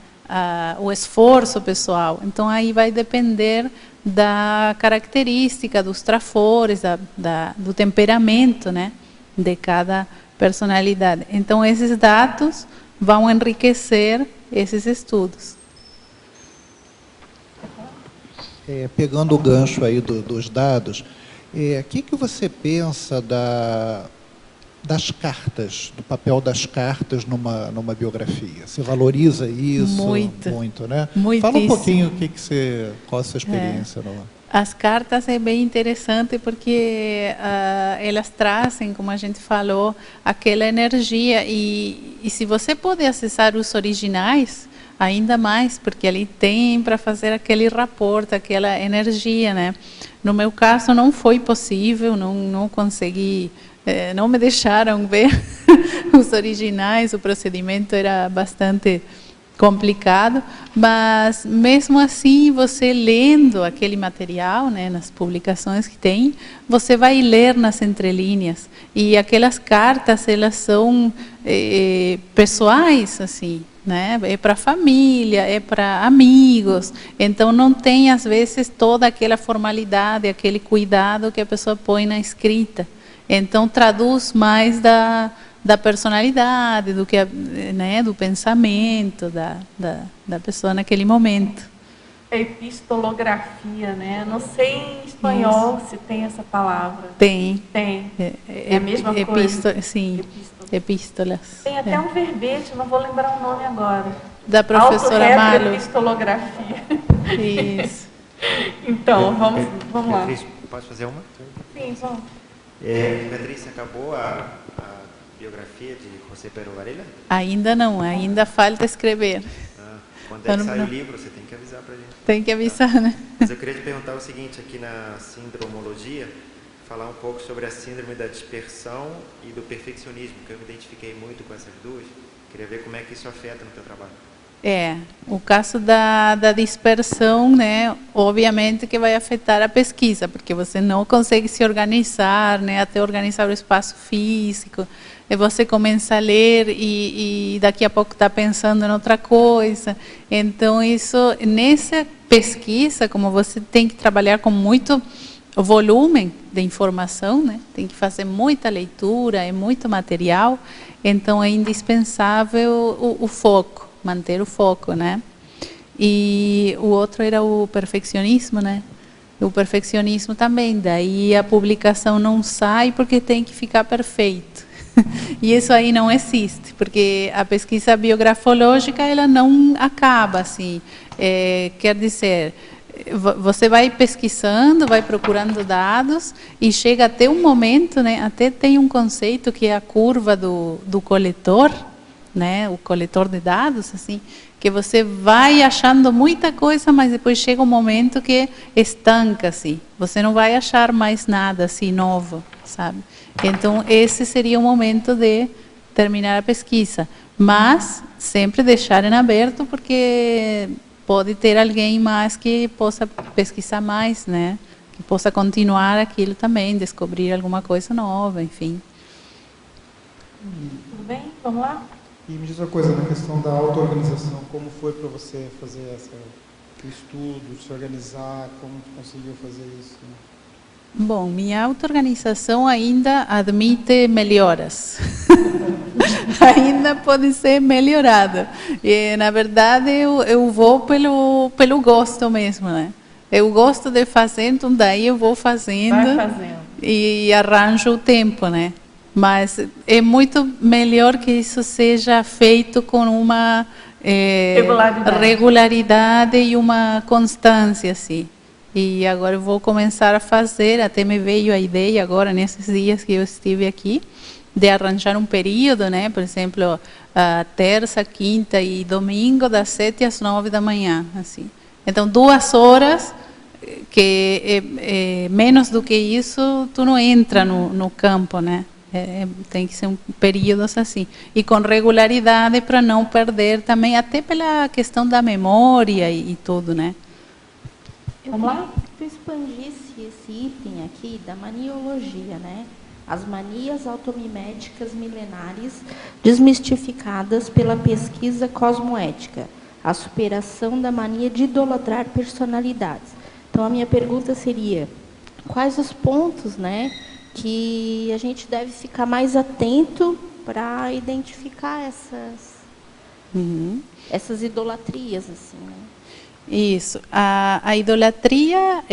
o esforço pessoal. Então, aí vai depender da característica dos trafores, do temperamento, né, de cada personalidade. Então, esses dados vão enriquecer esses estudos. Pegando o gancho aí dos dados, o que você pensa das cartas, do papel das cartas numa biografia? Você valoriza isso? Muito, né? Muitíssimo. Fala um pouquinho qual a sua experiência. As cartas é bem interessante porque elas trazem, como a gente falou, aquela energia e se você pode acessar os originais, ainda mais, porque ali tem para fazer aquele raporte, aquela energia, né? No meu caso não foi possível, não consegui, não me deixaram ver os originais, o procedimento era bastante complicado, mas mesmo assim, você lendo aquele material, né, nas publicações que tem, você vai ler nas entrelinhas, e aquelas cartas, elas são pessoais, assim, né? É para família, é para amigos, então não tem às vezes toda aquela formalidade, aquele cuidado que a pessoa põe na escrita, então traduz mais da personalidade, do que, né, do pensamento da pessoa naquele momento. Epistolografia, né? Não sei em espanhol se tem essa palavra. Tem. Tem. É a mesma coisa. Sim, epístolas. Tem até um verbete, não vou lembrar o nome agora. Da professora Malu. Epistolografia. Isso. Então, vamos lá. Beatriz, posso fazer uma? Sim, vamos. Beatriz, acabou a biografia de José Pero Varela? Ainda não, ainda falta escrever. Quando é que sai o livro, você tem que avisar para a gente. Tem que avisar, né? Mas eu queria te perguntar o seguinte, aqui na sindromologia, falar um pouco sobre a síndrome da dispersão e do perfeccionismo, que eu me identifiquei muito com essas duas. Queria ver como é que isso afeta no teu trabalho. O caso da dispersão, né, obviamente que vai afetar a pesquisa, porque você não consegue se organizar, né, até organizar o espaço físico, e você começa a ler e daqui a pouco está pensando em outra coisa. Então, isso, nessa pesquisa, como você tem que trabalhar com muito volume de informação, né, tem que fazer muita leitura, é muito material, então é indispensável o foco. Manter o foco, né? E o outro era o perfeccionismo, né? O perfeccionismo também, daí a publicação não sai porque tem que ficar perfeito. E isso aí não existe, porque a pesquisa biografológica, ela não acaba assim. Quer dizer, você vai pesquisando, vai procurando dados e chega até um momento, né? Até tem um conceito que é a curva do coletor, né, o coletor de dados, assim, que você vai achando muita coisa, mas depois chega um momento que estanca, assim, você não vai achar mais nada assim novo, sabe? Então esse seria o momento de terminar a pesquisa, mas sempre deixar em aberto, porque pode ter alguém mais que possa pesquisar mais, né? Que possa continuar aquilo também, descobrir alguma coisa nova, enfim. Tudo bem? Vamos lá? E me diz uma coisa, na questão da auto-organização, como foi para você fazer o estudo, se organizar, como conseguiu fazer isso? Bom, minha auto-organização ainda admite melhoras. Ainda pode ser melhorada. E, na verdade, eu vou pelo gosto mesmo, né? Eu gosto de fazer, então daí eu vou fazendo. Vai fazendo. E arranjo o tempo, né? Mas é muito melhor que isso seja feito com uma regularidade e uma constância, assim. E agora eu vou começar a fazer, até me veio a ideia agora, nesses dias que eu estive aqui, de arranjar um período, né? Por exemplo, terça, quinta e domingo, das 7 às 9 da manhã, assim. Então, 2 horas, que menos do que isso, tu não entra no campo, né? Tem que ser um períodos assim, e com regularidade para não perder também, até pela questão da memória e tudo, né? Vamos lá? Tu expandisse esse item aqui da maniologia, né? As manias automiméticas milenares desmistificadas pela pesquisa cosmoética, a superação da mania de idolatrar personalidades. Então, a minha pergunta seria, quais os pontos, né, que a gente deve ficar mais atento para identificar essas idolatrias, assim, né? Isso. A idolatria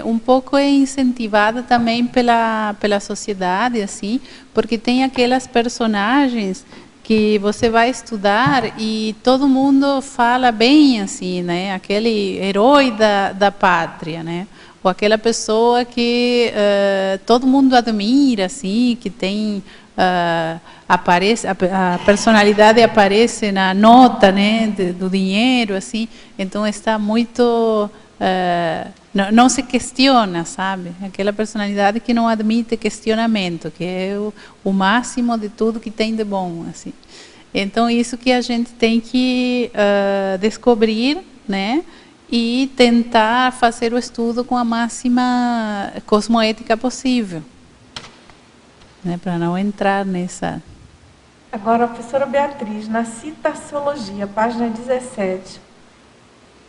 um pouco é incentivada também pela sociedade, assim, porque tem aquelas personagens que você vai estudar e todo mundo fala bem, assim, né? Aquele herói da pátria, né? ou aquela pessoa que todo mundo admira, assim, que tem aparece a personalidade aparece na nota, né, do dinheiro, assim, então está muito não se questiona, sabe? Aquela personalidade que não admite questionamento, que é o máximo de tudo que tem de bom, assim. Então, isso que a gente tem que descobrir, né? E tentar fazer o estudo com a máxima cosmoética possível, né? Para não entrar nessa... Agora, a professora Beatriz, na Citaciologia, página 17,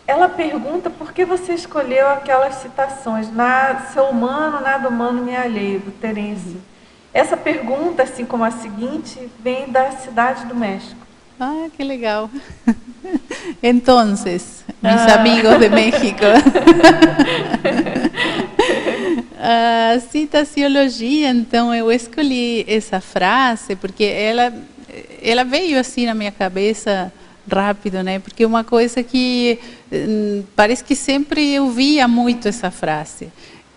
ela pergunta por que você escolheu aquelas citações, seu humano, nada humano me alheio, do Terêncio. Essa pergunta, assim como a seguinte, vem da Cidade do México. Ah, que legal. Entonces, mis amigos de México. A citaciologia, então, eu escolhi essa frase porque ela veio assim na minha cabeça rápido, né? Porque uma coisa que parece que sempre eu via muito essa frase.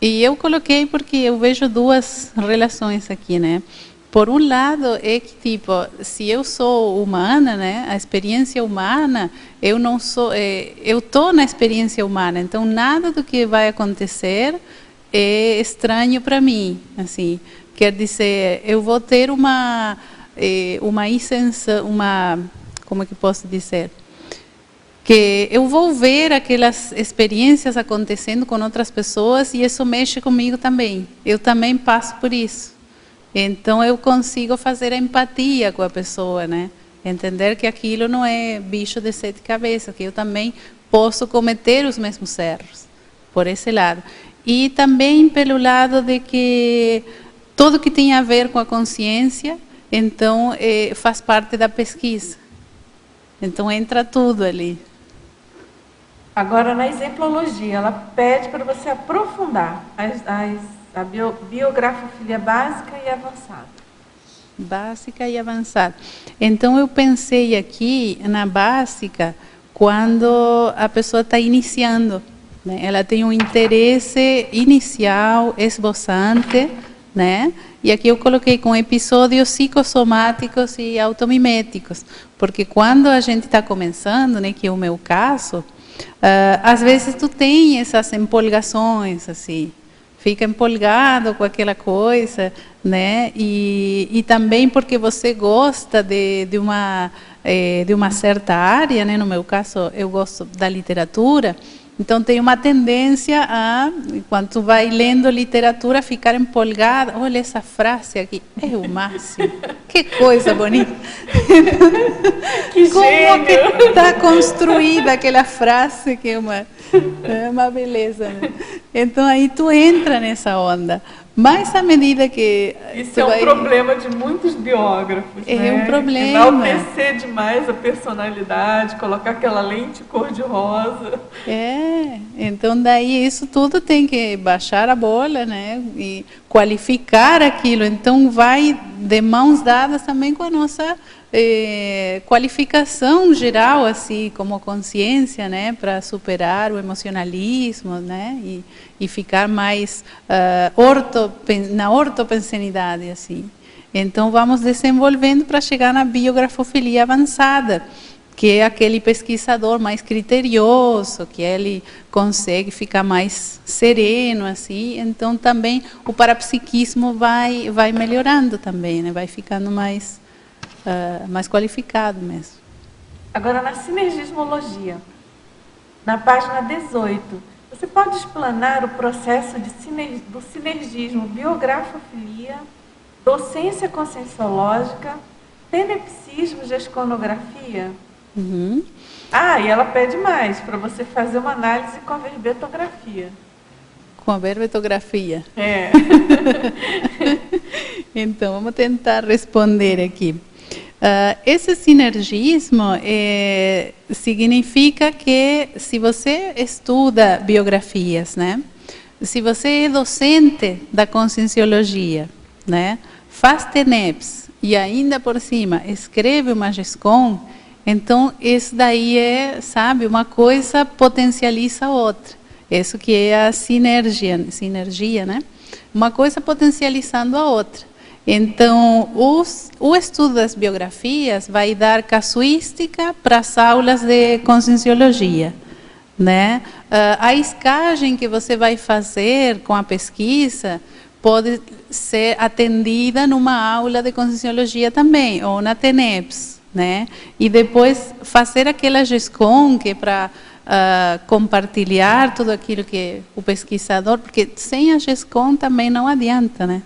E eu coloquei porque eu vejo duas relações aqui, né? Por um lado é que, tipo, se eu sou humana, né, a experiência humana, eu não sou, eu estou na experiência humana, então nada do que vai acontecer é estranho para mim, assim. Quer dizer, eu vou ter uma isenção, como é que posso dizer? Que eu vou ver aquelas experiências acontecendo com outras pessoas e isso mexe comigo também. Eu também passo por isso. Então eu consigo fazer a empatia com a pessoa, né? Entender que aquilo não é bicho de 7 cabeças, que eu também posso cometer os mesmos erros, por esse lado. E também pelo lado de que tudo que tem a ver com a consciência, então faz parte da pesquisa. Então entra tudo ali. Agora, na exemplologia, ela pede para você aprofundar a biografofilia básica e avançada. Básica e avançada. Então, eu pensei aqui na básica quando a pessoa está iniciando, né? Ela tem um interesse inicial, esboçante, né? E aqui eu coloquei com episódios psicossomáticos e automiméticos, porque quando a gente está começando, né, que é o meu caso, às vezes tu tem essas empolgações, assim, fica empolgado com aquela coisa, né? E também porque você gosta de uma certa área, né? No meu caso, eu gosto da literatura. Então, tem uma tendência a, quando tu vai lendo literatura, ficar empolgada. Olha essa frase aqui, é o máximo. Que coisa bonita. Que como que está construída aquela frase, que é uma beleza, né? Então, aí tu entra nessa onda. Mas à medida que... Isso é um problema de muitos biógrafos, é, né? Um problema. Enaltecer demais a personalidade, colocar aquela lente cor-de-rosa. Então daí isso tudo tem que baixar a bola, né? E qualificar aquilo. Então vai de mãos dadas também com a nossa qualificação geral, assim, como consciência, né? Para superar o emocionalismo, né? E ficar mais na ortopensenidade, assim. Então, vamos desenvolvendo para chegar na biografofilia avançada, que é aquele pesquisador mais criterioso, que ele consegue ficar mais sereno, assim. Então, também o parapsiquismo vai melhorando também, né? Vai ficando mais qualificado mesmo. Agora, na sinergismologia, na página 18, você pode explanar o processo do sinergismo, biografofilia, docência conscienciológica, tenepsismo, gesconografia? Uhum. E ela pede mais, para você fazer uma análise com a verbetografia. Com a verbetografia? Então, vamos tentar responder aqui. Esse sinergismo significa que se você estuda biografias, né? Se você é docente da conscienciologia, né? Faz TENEPS e ainda por cima escreve uma GESCOM, então isso daí sabe, uma coisa potencializa a outra. Isso que é a sinergia, né? Uma coisa potencializando a outra. Então, o estudo das biografias vai dar casuística para as aulas de conscienciologia, né? A escagem que você vai fazer com a pesquisa pode ser atendida numa aula de conscienciologia também, ou na TENEPS, né? E depois fazer aquela GESCOM, que é para compartilhar tudo aquilo que o pesquisador, porque sem a GESCOM também não adianta, né?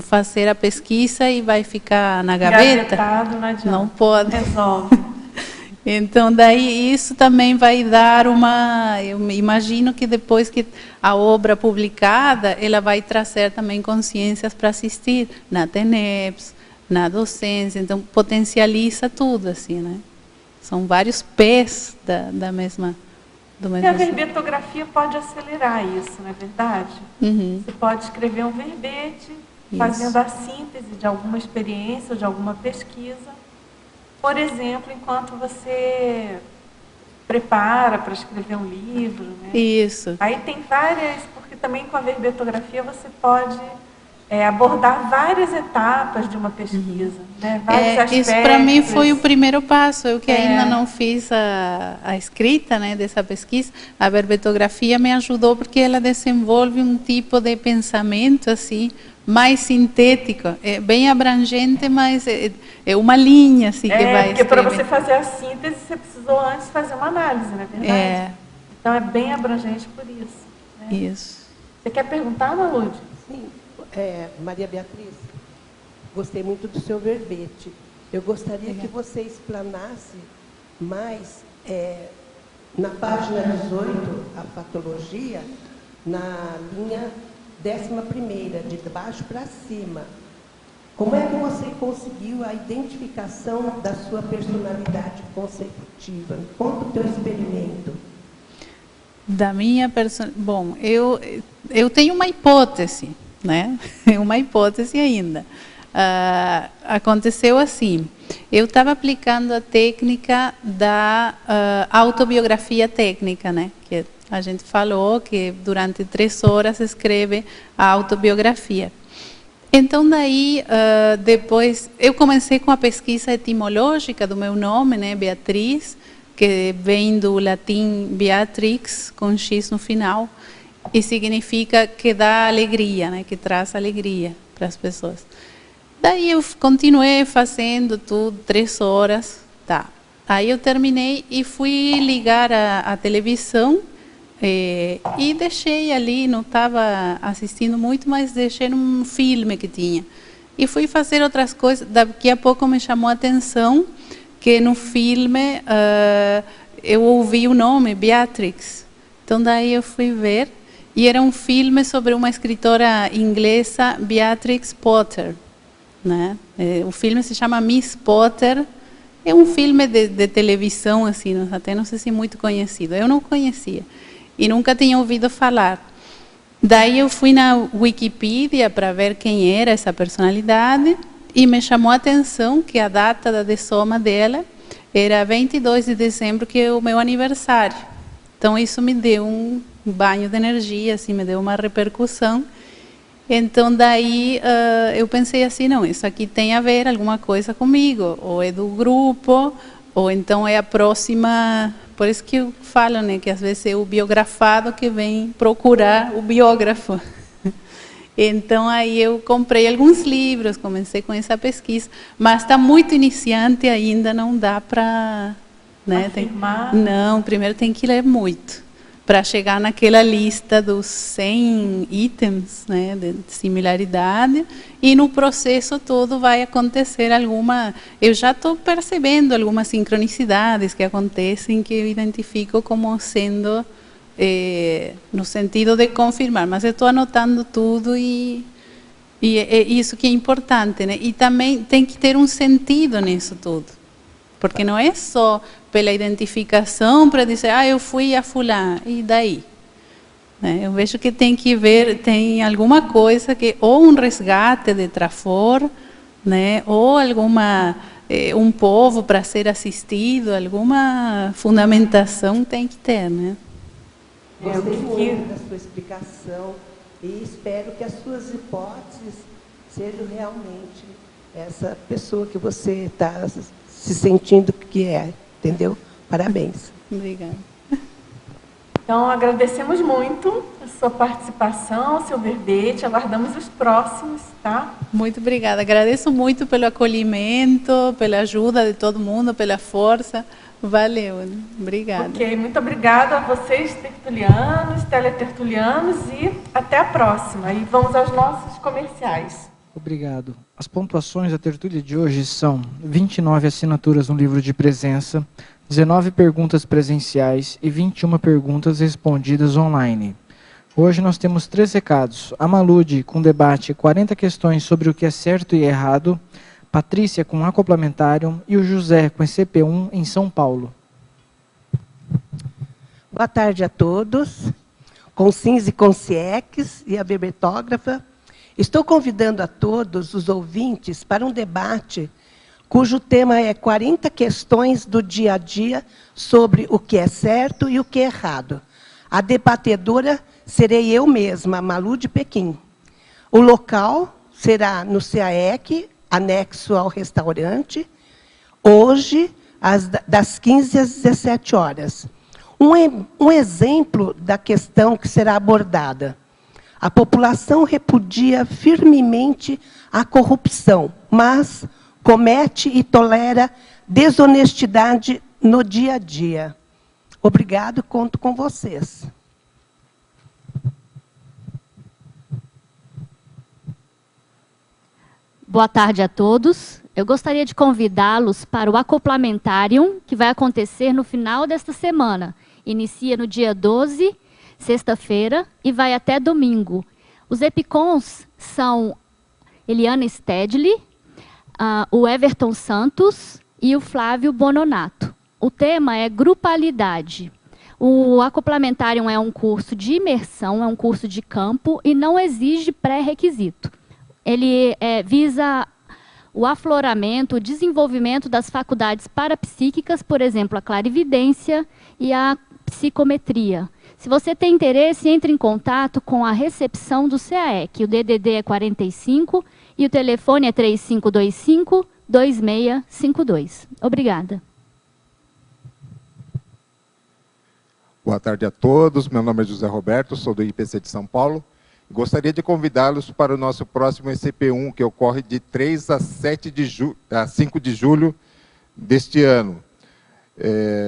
Fazer a pesquisa e vai ficar na gaveta, não adianta. Não pode. Resolve. Então, daí isso também vai dar eu imagino que depois que a obra publicada, ela vai trazer também consciências para assistir na TENEPS, na docência, então potencializa tudo, assim, né? São vários P's do mesmo. E a verbetografia pode acelerar isso, não é verdade? Uhum. Você pode escrever um verbete, fazendo a síntese de alguma experiência ou de alguma pesquisa. Por exemplo, enquanto você prepara para escrever um livro, né? Isso. Aí tem várias, porque também com a verbetografia você pode abordar várias etapas de uma pesquisa, né? Vários aspectos. Isso para mim foi o primeiro passo. Eu que ainda não fiz a escrita, né, dessa pesquisa, a verbetografia me ajudou porque ela desenvolve um tipo de pensamento assim mais sintético, é bem abrangente, mas é uma linha assim que vai porque para você fazer a síntese você precisou antes fazer uma análise, não é verdade? Então é bem abrangente por isso, né? Isso. Você quer perguntar, Malude? Sim. Maria Beatriz, gostei muito do seu verbete. Eu gostaria que você explanasse mais na página 18, a patologia, na linha 11ª, de baixo para cima. Como é que você conseguiu a identificação da sua personalidade consecutiva? Conta o teu experimento. Da minha personalidade... Bom, eu tenho uma hipótese, né? Uma hipótese ainda. Aconteceu assim, eu estava aplicando a técnica da autobiografia técnica, né? Que a gente falou que durante 3 horas escreve a autobiografia. Então, daí, depois, eu comecei com a pesquisa etimológica do meu nome, né? Beatriz, que vem do latim Beatrix, com X no final, e significa que dá alegria, né? Que traz alegria para as pessoas. Daí eu continuei fazendo tudo, 3 horas, tá. Aí eu terminei e fui ligar a televisão e deixei ali, não estava assistindo muito, mas deixei num filme que tinha. E fui fazer outras coisas, daqui a pouco me chamou a atenção que no filme eu ouvi o nome, Beatrix. Então daí eu fui ver, e era um filme sobre uma escritora inglesa, Beatrix Potter, né? O filme se chama Miss Potter, é um filme de televisão, assim, até não sei se é muito conhecido, eu não conhecia, e nunca tinha ouvido falar. Daí eu fui na Wikipedia para ver quem era essa personalidade, e me chamou a atenção que a data da dessoma dela era 22 de dezembro, que é o meu aniversário. Então isso me deu um banho de energia, assim, me deu uma repercussão. Então daí eu pensei assim, não, isso aqui tem a ver alguma coisa comigo, ou é do grupo, ou então é a próxima. Por isso que eu falo, né, que às vezes é o biografado que vem procurar o biógrafo. Então aí eu comprei alguns livros, comecei com essa pesquisa, mas está muito iniciante ainda, não dá para, né, não, primeiro tem que ler muito para chegar naquela lista dos 100 itens, né, de similaridade, e no processo todo vai acontecer alguma... Eu já estou percebendo algumas sincronicidades que acontecem, que eu identifico como sendo, no sentido de confirmar, mas eu estou anotando tudo e é isso que é importante, né? E também tem que ter um sentido nisso tudo, porque não é só pela identificação para dizer, eu fui a fulano, e daí? Né? Eu vejo que tem que ver, tem alguma coisa que, ou um resgate de Trafor, né? Ou alguma, um povo para ser assistido, alguma fundamentação tem que ter, né? Gostei muito da sua explicação e espero que as suas hipóteses sejam realmente essa pessoa que você está se sentindo que é, entendeu? Parabéns. Obrigada. Então, agradecemos muito a sua participação, seu verbete, aguardamos os próximos, tá? Muito obrigada. Agradeço muito pelo acolhimento, pela ajuda de todo mundo, pela força. Valeu. Obrigada. Ok, muito obrigada a vocês, tertulianos, teletertulianos, e até a próxima. E vamos aos nossos comerciais. Obrigado. As pontuações da tertúlia de hoje são 29 assinaturas no livro de presença, 19 perguntas presenciais e 21 perguntas respondidas online. Hoje nós temos 3 recados. A Malude com debate 40 questões sobre o que é certo e errado, Patrícia com Acoplamentário e o José com ECP1 em São Paulo. Boa tarde a todos. Com Sims e Conciex e a Berbetógrafa. Estou convidando a todos os ouvintes para um debate cujo tema é 40 questões do dia a dia sobre o que é certo e o que é errado. A debatedora serei eu mesma, Malu de Pequim. O local será no CAEC, anexo ao restaurante, hoje, das 15 às 17 horas. Um exemplo da questão que será abordada. A população repudia firmemente a corrupção, mas comete e tolera desonestidade no dia a dia. Obrigado, conto com vocês. Boa tarde a todos. Eu gostaria de convidá-los para o Acoplamentárium, que vai acontecer no final desta semana. Inicia no dia 12, sexta-feira, e vai até domingo. Os epicons são Eliana Stedley, o Everton Santos e o Flávio Bononato. O tema é grupalidade. O Acoplamentárium é um curso de imersão, é um curso de campo e não exige pré-requisito. Ele visa o afloramento, o desenvolvimento das faculdades parapsíquicas, por exemplo, a clarividência e a psicometria. Se você tem interesse, entre em contato com a recepção do CAEC. O DDD é 45 e o telefone é 3525-2652. Obrigada. Boa tarde a todos. Meu nome é José Roberto, sou do IPC de São Paulo. Gostaria de convidá-los para o nosso próximo ECP1, que ocorre de 3 a 5 de julho deste ano.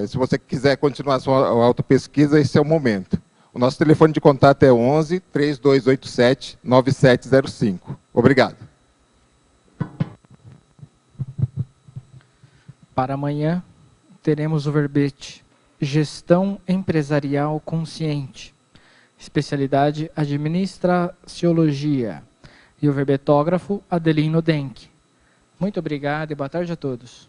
Se você quiser continuar a sua autopesquisa, esse é o momento. O nosso telefone de contato é 11 3287 9705. Obrigado. Para amanhã, teremos o verbete Gestão Empresarial Consciente, especialidade Administraciologia, e o verbetógrafo Adelino Denk. Muito obrigado e boa tarde a todos.